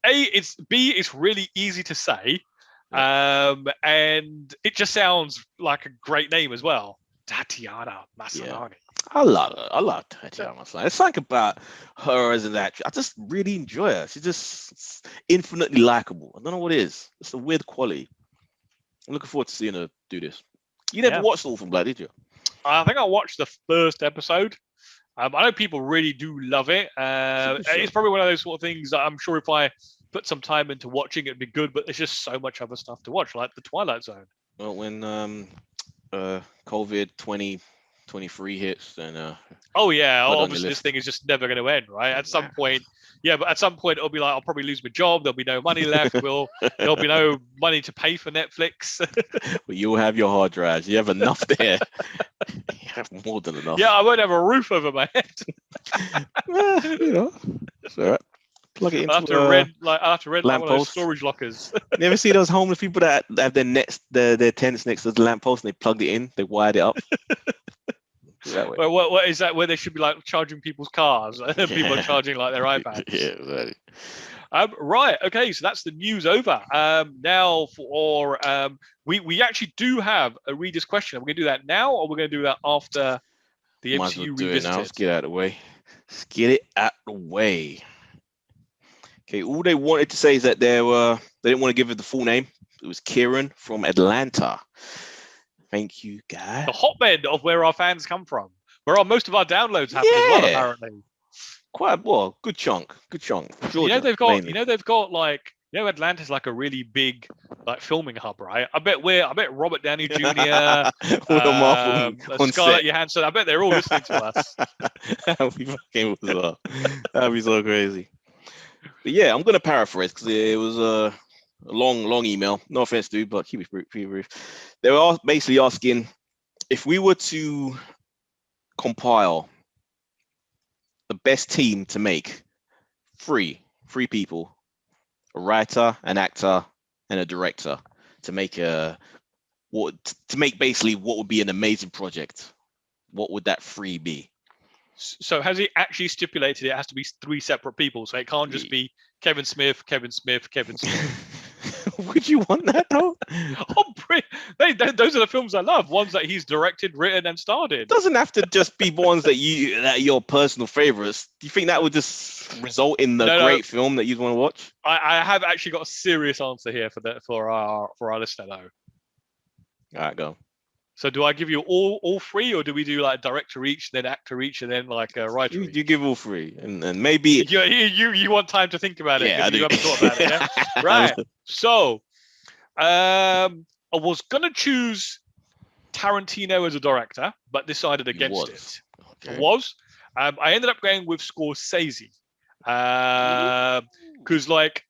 It's really easy to say. And it just sounds like a great name as well. Tatiana Maslany. Yeah. I love her. I love Tatiana Maslany. It's like about her as an actress. I just really enjoy her. She's just infinitely likable. I don't know what it is. It's a weird quality. I'm looking forward to seeing her do this. You never watched Orphan Black, did you? I think I watched the first episode. I know people really do love it. It's probably one of those sort of things that I'm sure if I put some time into watching, it'd be good, but there's just so much other stuff to watch, like The Twilight Zone. Well, when COVID 2023 hits, then obviously this thing is just never going to end, right? At some point, but at some point it'll be like, I'll probably lose my job. There'll be no money left. There'll be no money to pay for Netflix. Well, you'll have your hard drives. You have enough there. You have more than enough. Yeah, I won't have a roof over my head. It's all right. Plug it into I'll have to rent like one of those storage lockers. You ever see those homeless people that have their tents next to the lamppost and they plugged it in, they wired it up? That way. Well, what is that where they should be like charging people's cars? People are charging like their iPads. Yeah, exactly. Right. Okay. So that's the news over. Now for we actually do have a reader's question. Are we going to do that now, or we're going to do that after the MCU Revisited? Let's get it out of the way. Let's get it out of the way. Okay. All they wanted to say is that they didn't want to give it the full name. It was Kieran from Atlanta. Thank you, guys. The hotbed of where our fans come from, where most of our downloads happen as well, apparently. Quite good chunk. Georgia, they've got like, Atlanta's like a really big like filming hub, right? I bet Robert Downey Jr. Scarlett Johansson. I bet they're all listening to us. That'd be fucking bizarre. That'd be so crazy. But yeah, I'm gonna paraphrase because it was a long email. No offense, dude, but keep it brief. They were basically asking if we were to compile the best team to make three people, a writer, an actor, and a director, to make basically what would be an amazing project. What would that three be? So has he actually stipulated it has to be three separate people? So it can't just be Kevin Smith. Would you want that though? Those are the films I love. Ones that he's directed, written, and starred in. It doesn't have to just be ones that your personal favorites. Do you think that would just result in the great film that you'd want to watch? I have actually got a serious answer here for our listener though. All right, go. So do I give you all three, or do we do like director each, then actor each, and then like a writer each? You give all three, and maybe you want time to think about it. Yeah, I do. You haven't thought about it, yeah? Right. So, I was gonna choose Tarantino as a director, but decided against it. Okay. I ended up going with Scorsese, because like.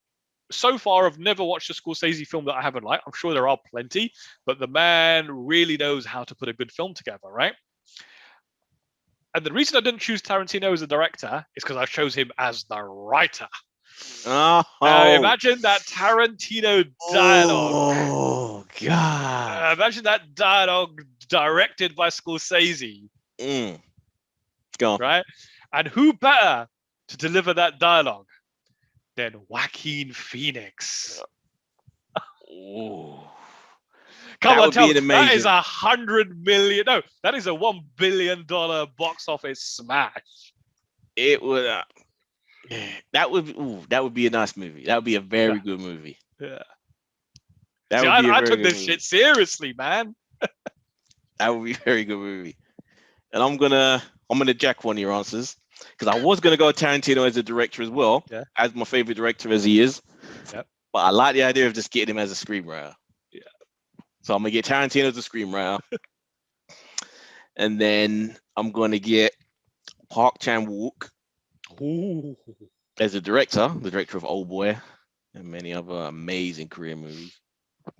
So far, I've never watched a Scorsese film that I haven't liked. I'm sure there are plenty, but the man really knows how to put a good film together, right? And the reason I didn't choose Tarantino as a director is because I chose him as the writer. Imagine that Tarantino dialogue. Oh, God. Imagine that dialogue directed by Scorsese. Go on. Right? And who better to deliver that dialogue than Joaquin Phoenix? Come on, tell me. That is $100 million. No, that is a $1 billion box office smash. It would. That would be a nice movie. That would be a very good movie. Yeah. I took this shit seriously, man. That would be a very good movie. And I'm gonna jack one of your answers. Because I was going to go Tarantino as a director as well, as my favorite director as he is. Yep. But I like the idea of just getting him as a screenwriter. Yeah. So I'm going to get Tarantino as a screenwriter. And then I'm going to get Park Chan-wook As a director, the director of Old Boy and many other amazing Korean movies.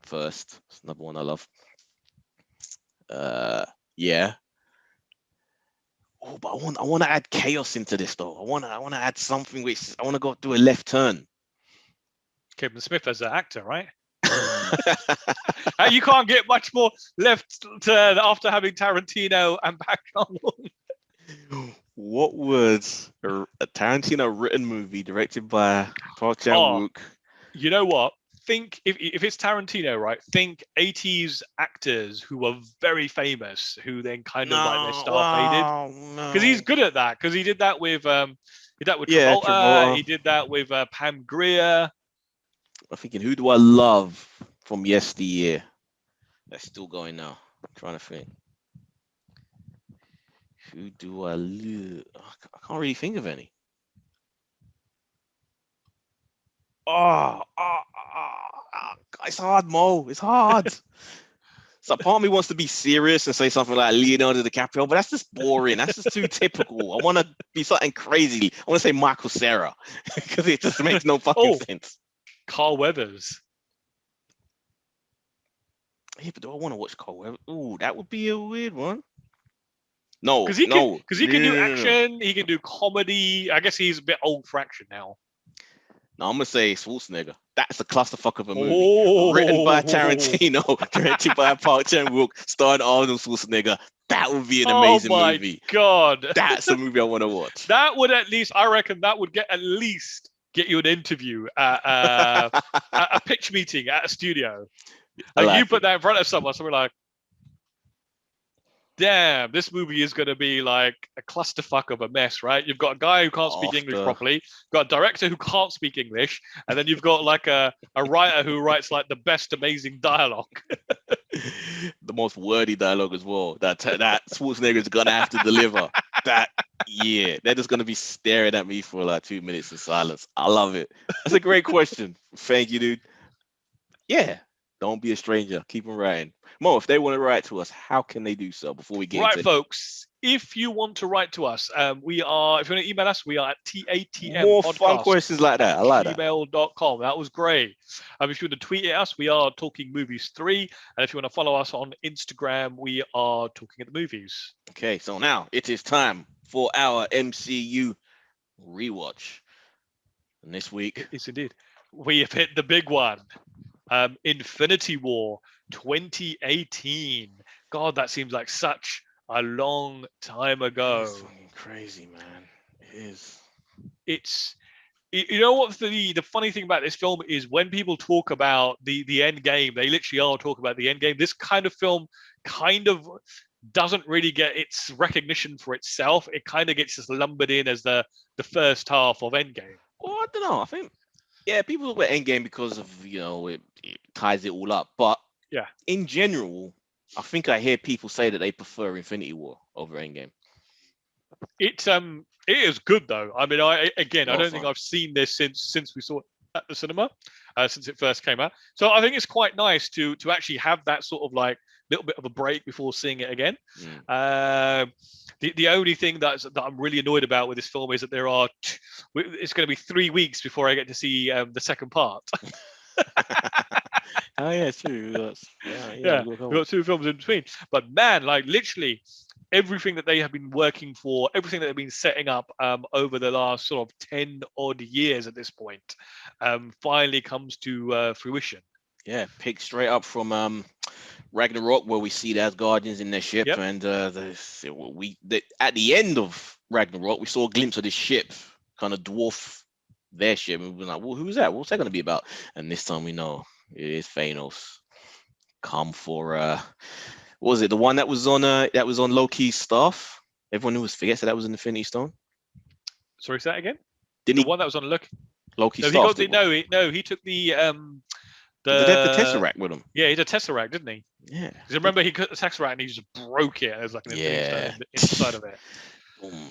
First, it's another one I love. Yeah. Oh, but I want to add chaos into this though. I want to add something which I want to go do a left turn. Kevin Smith as an actor, right? You can't get much more left turn after having Tarantino and Park Chan-wook. What would a Tarantino written movie directed by Park Chan-wook? You know what? Think if it's Tarantino, right? Think 80s actors who were very famous, who then kind of like their star faded. Because he's good at that. Because he did that with Travolta. Travolta. He did that with Pam Grier. I'm thinking, who do I love from yesteryear? That's still going now. I'm trying to think. Who do I love? I can't really think of any. It's hard, Mo. It's hard. So part of me wants to be serious and say something like Leonardo DiCaprio, but that's just boring. That's just too typical. I want to be something crazy. I want to say Michael Cera because it just makes no fucking sense. Carl Weathers. Yeah, but do I want to watch Carl Weathers? Ooh, that would be a weird one. No, because he can do action. He can do comedy. I guess he's a bit old for action now. No, I'm gonna say Schwarzenegger. That's a clusterfuck of a movie. Written by Tarantino, directed by Park Chan-wook, starring Arnold Schwarzenegger. That would be an amazing movie. Oh my god, that's a movie I want to watch. That would at least get you an interview at a pitch meeting at a studio. Like you put that in front of someone like, damn, this movie is going to be like a clusterfuck of a mess, right? You've got a guy who can't speak English properly, you've got a director who can't speak English, and then you've got like a writer who writes like the best amazing dialogue. The most wordy dialogue as well. That Schwarzenegger is going to have to deliver. They're just going to be staring at me for like 2 minutes in silence. I love it. That's a great question. Thank you, dude. Yeah. Don't be a stranger. Keep them writing. Mo, if they want to write to us, how can they do so before we get into it? Folks, if you want to write to us, if you want to email us, we are at TATM More fun questions like that. I like that. Gmail.com. That was great. If you want to tweet at us, we are Talking Movies 3. And if you want to follow us on Instagram, we are Talking at the Movies. Okay, so now it is time for our MCU rewatch. And this week... Yes, indeed. We have hit the big one. Infinity War 2018. God, that seems like such a long time ago. It's fucking crazy, man. It is. It's, you know what the funny thing about this film is, when people talk about the end game, they literally are talking about the end game. This kind of film kind of doesn't really get its recognition for itself. It kind of gets just lumbered in as the first half of Endgame. Well, I don't know. I think, yeah, people talk about Endgame because of, it ties it all up. But yeah, in general, I think I hear people say that they prefer Infinity War over Endgame. It is good though. I mean, I don't think I've seen this since we saw it at the cinema, since it first came out. So I think it's quite nice to actually have that sort of like little bit of a break before seeing it again. The only thing that I'm really annoyed about with this film is that it's going to be 3 weeks before I get to see the second part. Oh yeah, true. We've got 2 films in between. But man, like literally everything that they have been working for, everything that they've been setting up over the last sort of 10 odd years at this point, finally comes to fruition. Yeah, picked straight up from Ragnarok, where we see the Asgardians in their ship, and at the end of Ragnarok, we saw a glimpse of this ship kind of dwarf their ship, and we were like, well, who's that? What's that going to be about? And this time we know it is Thanos. Come for what was it? The one that was on Loki's staff. Everyone who forgets that was an Infinity Stone. Sorry, say that again. One that was on Loki's staff? He took the did they have the Tesseract with him? Yeah, he had a Tesseract, didn't he? Yeah. Because remember, he cut the Tesseract and he just broke it. There's like an Infinity Stone inside of it.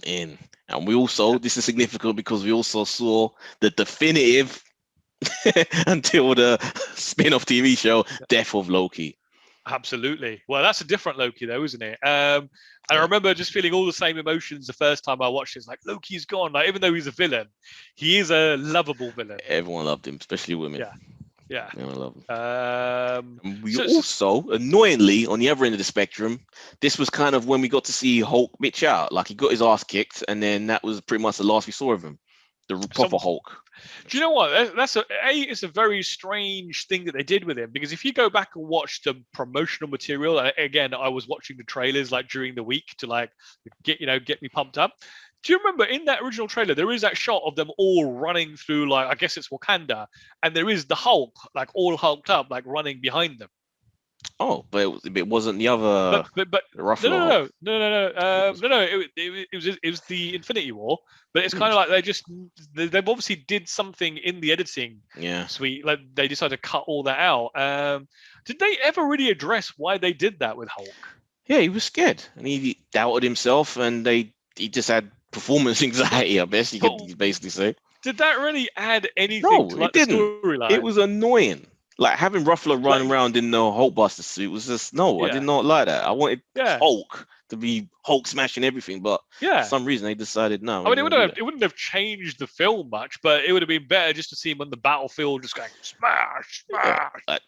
In. And we also, this is significant because we also saw the definitive until the spin-off TV show, Death of Loki. Absolutely. Well, that's a different Loki, though, isn't it? And I remember just feeling all the same emotions the first time I watched it. It's like, Loki's gone. Like, even though he's a villain, he is a lovable villain. Everyone loved him, especially women. Yeah. Everyone loved him. Um, We also, annoyingly, on the other end of the spectrum, this was kind of when we got to see Hulk bitch out. Like, he got his ass kicked, and then that was pretty much the last we saw of him. The proper Hulk. Do you know what? It's a very strange thing that they did with him, because if you go back and watch the promotional material, and again, I was watching the trailers like during the week to like get me pumped up. Do you remember in that original trailer there is that shot of them all running through, like, I guess it's Wakanda, and there is the Hulk like all hulked up like running behind them. Oh, but it wasn't the other. But Ruffalo. No. It was the Infinity War, but it's kind of like they've obviously did something in the editing suite, like they decided to cut all that out. Did they ever really address why they did that with Hulk? Yeah, he was scared and he doubted himself, and he just had performance anxiety. I guess you could basically say. Did that really add anything to like, the storyline? It was annoying. Like having Ruffalo running around in the Hulkbuster suit was just I did not like that. I wanted Hulk to be Hulk smashing everything, but for some reason they decided no. I mean, it wouldn't have changed the film much, but it would have been better just to see him on the battlefield just going smash.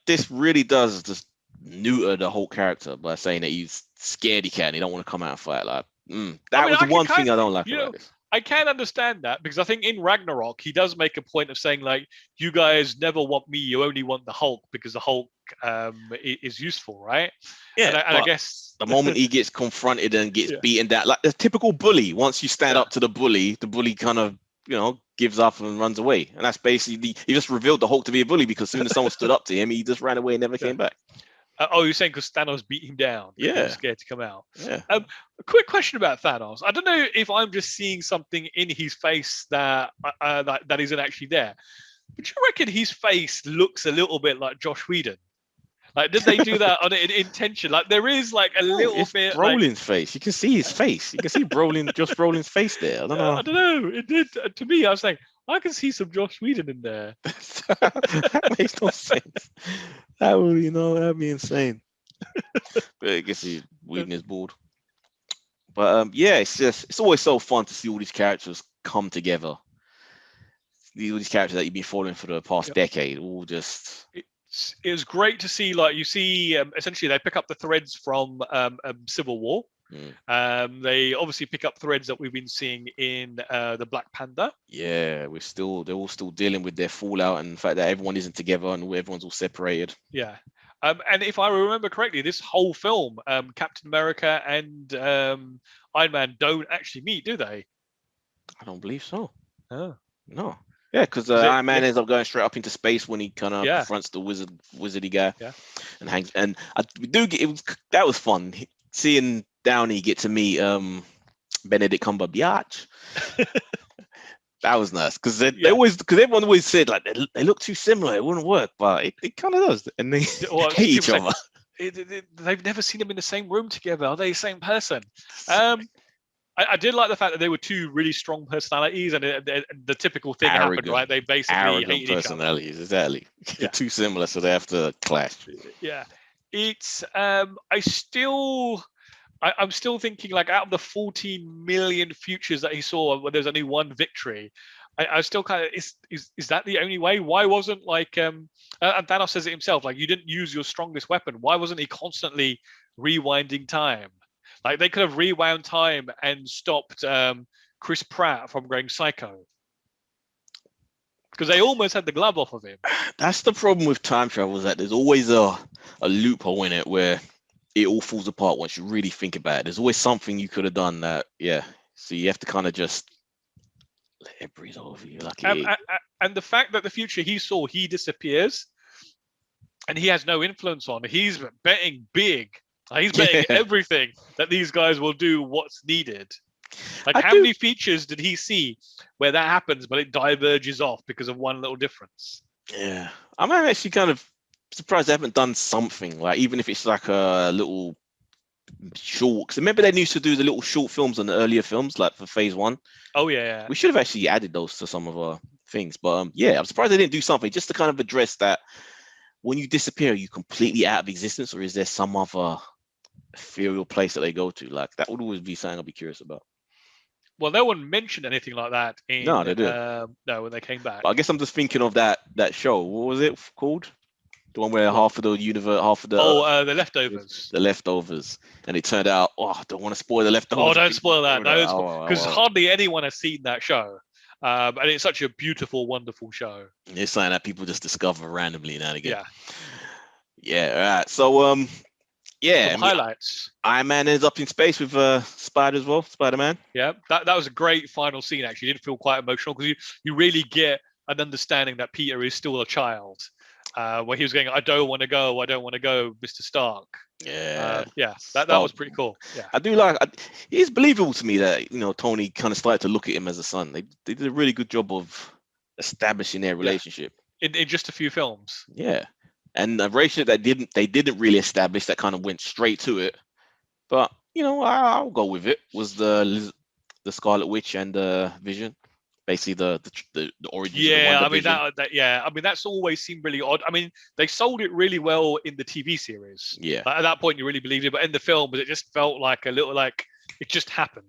This really does just neuter the whole character by saying that he's scared he can. He don't want to come out and fight. Like that was the one thing I don't like about this. I can understand that, because I think in Ragnarok he does make a point of saying, like, you guys never want me, you only want the Hulk, because the Hulk is useful, right? Yeah, and I guess the moment he gets confronted and gets beaten down, like a typical bully, once you stand up to the bully kind of gives up and runs away, and that's basically he just revealed the Hulk to be a bully, because as soon as someone stood up to him, he just ran away and never came back. You're saying because Thanos beat him down? He was scared to come out. Yeah. A quick question about Thanos. I don't know if I'm just seeing something in his face that isn't actually there. But do you reckon his face looks a little bit like Josh Whedon? Like, did they do that on intention? Like, there is like a little bit. Brolin's face. You can see his face. You can see Josh Brolin's face there. I don't know. I don't know. It did to me. I was like, I can see some Josh Whedon in there. That makes no sense. That'd be insane. But I guess Whedon is bored. But it's always so fun to see all these characters come together. All these characters that you've been following for the past decade, all just. It was great to see, like, you see, essentially they pick up the threads from Civil War. They obviously pick up threads that we've been seeing in the Black Panther. Yeah, they're all still dealing with their fallout and the fact that everyone isn't together and everyone's all separated. Yeah. And if I remember correctly, this whole film, Captain America and Iron Man don't actually meet, do they? I don't believe so. Oh. No. Yeah, because Iron Man ends up going straight up into space when he kind of confronts the wizardy guy, and hangs. And that was fun seeing Downey get to meet Benedict Cumberbatch. That was nice because everyone always said like they look too similar, it wouldn't work, but it kind of does, and they hate each other. They've never seen them in the same room together. Are they the same person? I did like the fact that they were two really strong personalities, and the typical thing happened, right? They basically hated personalities, each other. Exactly. They're too similar, so they have to clash. Yeah, it's. I'm still thinking, like, out of the 14 million futures that he saw, where there's only one victory, I still kind of is that the only way? Why wasn't like and Thanos says it himself, like, you didn't use your strongest weapon. Why wasn't he constantly rewinding time? Like, they could have rewound time and stopped Chris Pratt from going psycho, because they almost had the glove off of him. That's the problem with time travel, is that there's always a loophole in it where it all falls apart once you really think about it. There's always something you could have done that, so you have to kind of just let it breathe over you. And the fact that the future he saw, he disappears and he has no influence on, he's betting big. He's betting everything that these guys will do what's needed. Like, how many features did he see where that happens, but it diverges off because of one little difference? Yeah. I'm actually kind of surprised they haven't done something, like, even if it's like a little short. Because remember they used to do the little short films on the earlier films, like for Phase 1? Oh, yeah. We should have actually added those to some of our things. But I'm surprised they didn't do something just to kind of address that. when you disappear, are you completely out of existence, or is there some other ethereal place that they go to? Like that would always be something I'd be curious about. Well, no one mentioned anything like that in No, they did. no, when they came back. But I guess I'm just thinking of that show. What was it called? The one where half of the universe, half of the the leftovers. The leftovers, and it turned out. Oh, I don't want to spoil the leftovers. Oh, don't spoil that. No, because oh. hardly anyone has seen that show, and it's such a beautiful, wonderful show. It's something that people just discover randomly now and again. Yeah. All right. So Highlights. Iron Man ends up in space with Spider as well. Spider-Man. Yeah, that was a great final scene. Actually, it did feel quite emotional because you really get an understanding that Peter is still a child. Where he was going, I don't want to go, Mr. Stark. That was pretty cool. Yeah, I do like. It's believable to me that Tony kind of started to look at him as a son. They did a really good job of establishing their relationship in just a few films. Yeah, and a relationship that they didn't really establish, that kind of went straight to it. But I'll go with it. Was the Scarlet Witch and the Vision. Basically, the origins. Yeah, I mean that's always seemed really odd. I mean, they sold it really well in the TV series. Yeah. At that point, you really believed it, but in the film, it just felt like a little like it just happened.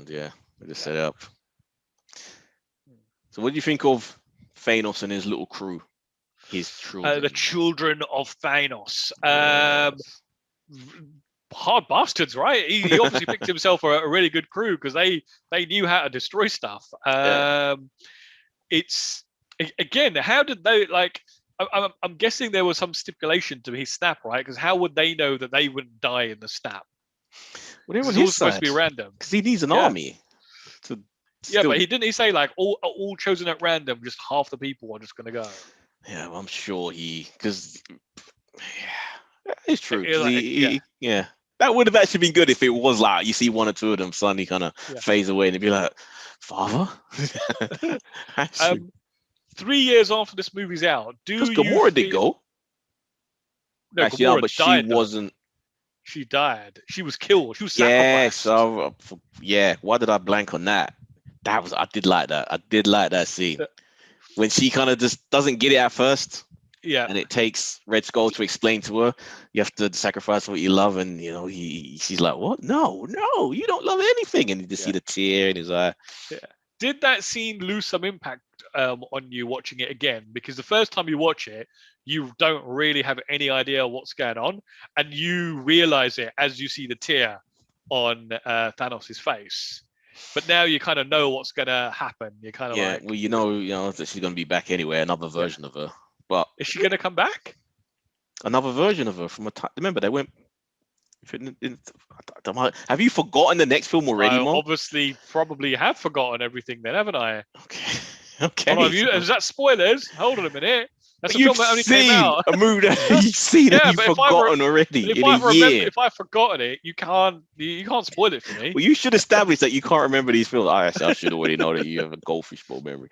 Yeah. They just set it up. So, what do you think of Thanos and his little crew? His children. The children of Thanos. Hard bastards, right? He obviously picked himself a really good crew because they knew how to destroy stuff. It's again, how did they like? I'm guessing there was some stipulation to his snap, right? Because how would they know that they wouldn't die in the snap? Well, it's all supposed to be random because he needs an army. But he say like all chosen at random, just half the people are just going to go. Yeah, well, I'm sure because it's true. That would have actually been good if it was like you see one or two of them suddenly kind of phase away and they'd be like, "Father." 3 years after this movie's out, because Gamora did go. No, actually, Gamora no, but died, she wasn't. She died. She was killed. She was sacrificed. Why did I blank on that? I did like that. I did like that scene when she kind of just doesn't get it at first. Yeah, and it takes Red Skull to explain to her, you have to sacrifice what you love, and she's like, "What? No, you don't love anything," and you just see the tear in his eye. Yeah. Did that scene lose some impact on you watching it again? Because the first time you watch it, you don't really have any idea what's going on, and you realize it as you see the tear on Thanos' face. But now you kind of know what's going to happen. You're kind of like, well, that she's going to be back anyway, another version of her. But is she going to come back? Another version of her from a time. Remember, they went. Have you forgotten the next film already, Mo? Obviously, probably have forgotten everything then, haven't I? Okay. Is that spoilers? Hold on a minute. That's a film that only came out. A movie that you've seen and you've forgotten already in a year. If I've forgotten it, you can't spoil it for me. Well, you should establish that you can't remember these films. I should already know that you have a goldfish bowl memory.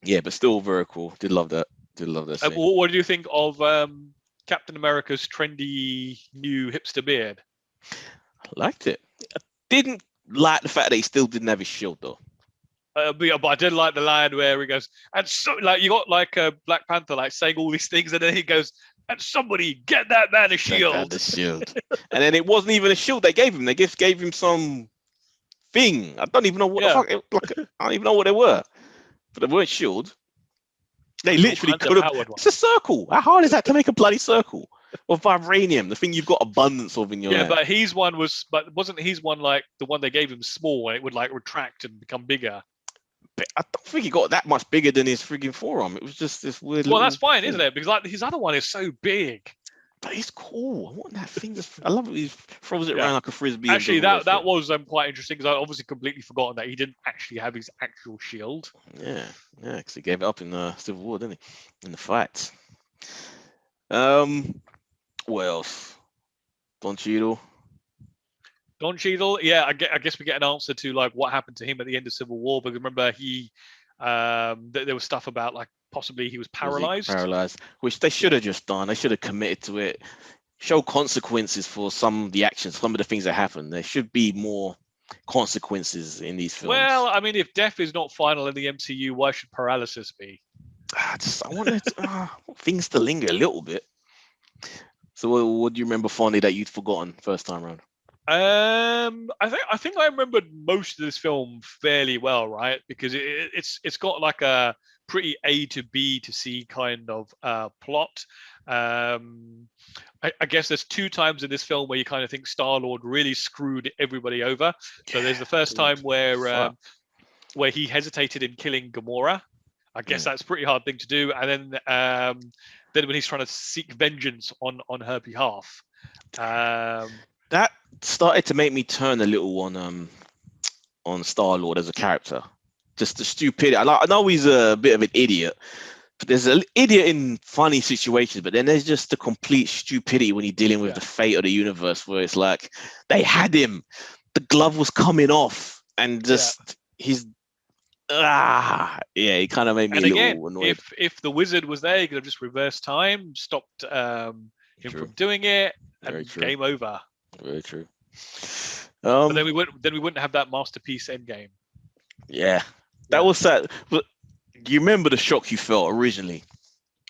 Yeah, but still very cool. Did love that scene. What do you think of Captain America's trendy new hipster beard? I liked it. I didn't like the fact that he still didn't have his shield though. But I did like the line where he goes, and so like you got like a Black Panther like saying all these things, and then he goes, and somebody get that man a shield. The shield. And then it wasn't even a shield they gave him. They just gave him some thing. I don't even know what the fuck. I don't even know what they were. But they weren't shield. They literally could have. It's a circle. How hard is that to make a bloody circle? Or vibranium, the thing you've got abundance of in your hand. But wasn't his one like the one they gave him small and it would like retract and become bigger? But I don't think he got that much bigger than his freaking forearm. It was just this weird. Well, that's fine, isn't it? Because like his other one is so big. But it's cool. I want that thing. I love it. He throws it around like a frisbee. Actually, that was quite interesting because I obviously completely forgotten that he didn't actually have his actual shield. Yeah, because he gave it up in the Civil War, didn't he? In the fight. What else? Don Cheadle. Yeah, I guess we get an answer to like what happened to him at the end of Civil War. Because remember, there was stuff about like possibly he was paralyzed. Which they should have just done. They should have committed to it. Show consequences for some of the actions, some of the things that happen. There should be more consequences in these films. Well, I mean, if death is not final in the MCU, why should paralysis be? I wanted things to linger a little bit. So what do you remember fondly that you'd forgotten first time around? I think I remembered most of this film fairly well, right? Because it's got like a pretty A to B to C kind of plot. I guess there's two times in this film where you kind of think Star-Lord really screwed everybody over. So there's the first time where he hesitated in killing Gamora. I guess that's a pretty hard thing to do. And then when he's trying to seek vengeance on her behalf. That started to make me turn a little on Star-Lord as a character. Just the stupidity. I know he's a bit of an idiot, but there's an idiot in funny situations, but then there's just the complete stupidity when you're dealing with the fate of the universe, where it's like they had him, the glove was coming off, and just he kind of made me a little annoyed. If the wizard was there, he could have just reversed time, stopped him from doing it, and game over. Very true. But then we wouldn't have that masterpiece endgame. Yeah, that was sad. But do you remember the shock you felt originally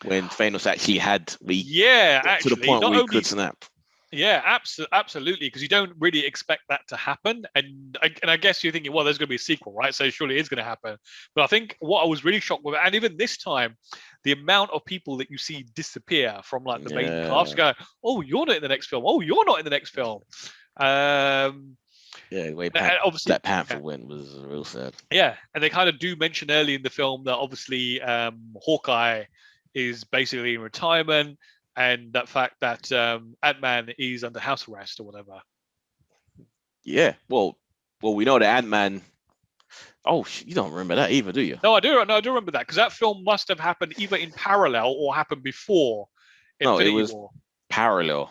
when Thanos actually had to the point where he could snap? Yeah, absolutely, because you don't really expect that to happen, and I guess you're thinking, well, there's going to be a sequel, right? So surely it is going to happen. But I think what I was really shocked with, and even this time, the amount of people that you see disappear from like the main cast, go, oh, you're not in the next film. Oh, you're not in the next film. Way obviously that Panther went was real sad. Yeah, and they kind of do mention early in the film that obviously Hawkeye is basically in retirement. And that fact that Ant-Man is under house arrest or whatever. Yeah, well, we know that Ant-Man. Oh, you don't remember that either, do you? No, I do. No, I do remember that because that film must have happened either in parallel or happened before Infinity War. Parallel.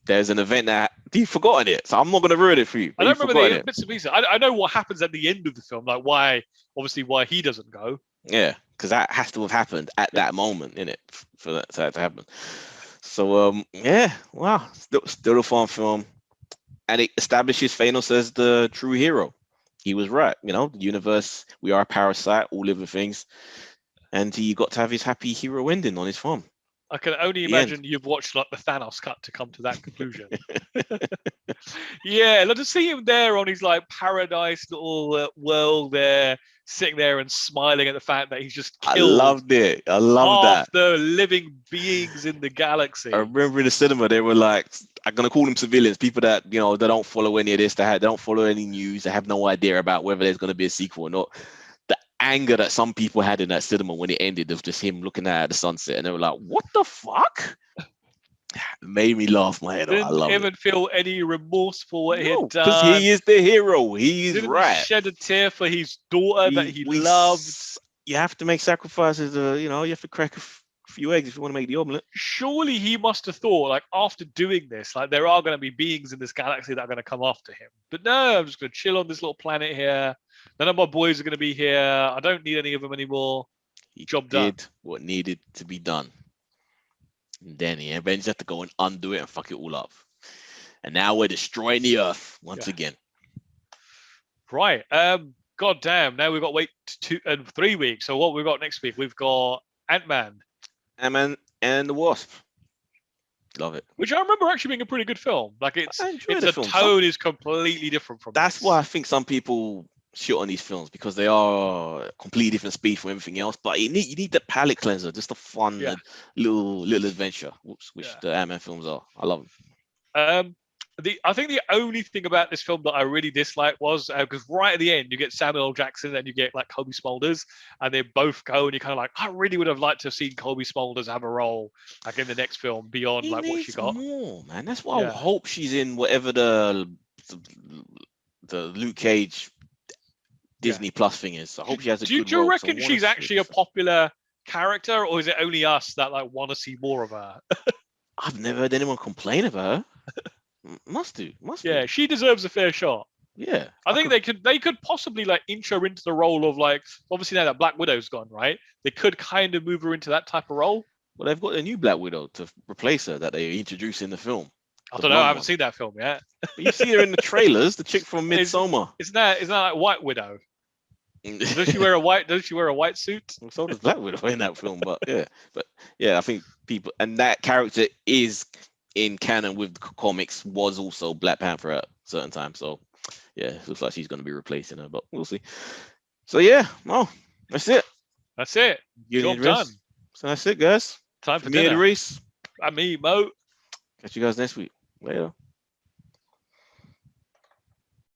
There's an event that you've forgotten it, so I'm not going to ruin it for you. I don't remember the bits and pieces. I know what happens at the end of the film, like why he doesn't go. Yeah, because that has to have happened at that moment, innit, for that to happen. So, wow, still a fun film. And it establishes Thanos as the true hero. He was right, the universe, we are a parasite, all living things. And he got to have his happy hero ending on his farm. I can only imagine you've watched like the Thanos cut to come to that conclusion. Yeah, to see him there on his like paradise little world there, sitting there and smiling at the fact that he's just killed. I loved it. I love that. The living beings in the galaxy. I remember in the cinema they were like, I'm gonna call them civilians, people that they don't follow any of this, they don't follow any news, they have no idea about whether there's gonna be a sequel or not. Anger that some people had in that cinema when it ended of just him looking at the sunset, and they were like, "What the fuck?" It made me laugh my head off. I love it. Didn't even feel any remorse for what he had done. Because he is the hero. He is right. Shed a tear for his daughter that he loved. You have to make sacrifices. You have to crack a few eggs if you want to make the omelet. Surely he must have thought, like, after doing this, like there are going to be beings in this galaxy that are going to come after him. But no, I'm just going to chill on this little planet here. None of my boys are going to be here. I don't need any of them anymore. Job done. He did what needed to be done. And then he eventually had to go and undo it and fuck it all up. And now we're destroying the Earth once again. Right. God damn. Now we've got to wait 3 weeks. So what we've got next week? We've got Ant-Man and the Wasp. Love it. Which I remember actually being a pretty good film. Like the tone is completely different from. That's why I think some people shit on these films, because they are a completely different speed from everything else. But you need the palate cleanser, just a fun little adventure, which the Ant-Man films are. I love them. I think the only thing about this film that I really disliked was because right at the end you get Samuel L. Jackson and you get like Kobe Smulders, and they both go, and you're kind of like, I really would have liked to have seen Kobe Smulders have a role like in the next film beyond like what she got. More, man. That's why I hope she's in whatever the Luke Cage Disney Plus thing is. I hope she has a good role. Do you reckon she's actually a popular character, or is it only us that like want to see more of her? I've never heard anyone complain about her. Must do. Yeah, she deserves a fair shot. Yeah, I think they could possibly like inch her into the role of like, obviously now that Black Widow's gone, right? They could kind of move her into that type of role. Well, they've got a new Black Widow to replace her that they introduced in the film. I don't know. I haven't seen that film yet. You see her in the trailers, the chick from Midsommar. Isn't that like White Widow? Does she wear a white suit? So does Black Widow in that film, but yeah, I think people, and that character is in canon with the comics, was also Black Panther at a certain time. So yeah, it looks like she's going to be replacing her, but we'll see. So yeah, that's it. That's it. Job done. So that's it, guys. Time for me, dinner. Reese. And me, Mo. Catch you guys next week. Later.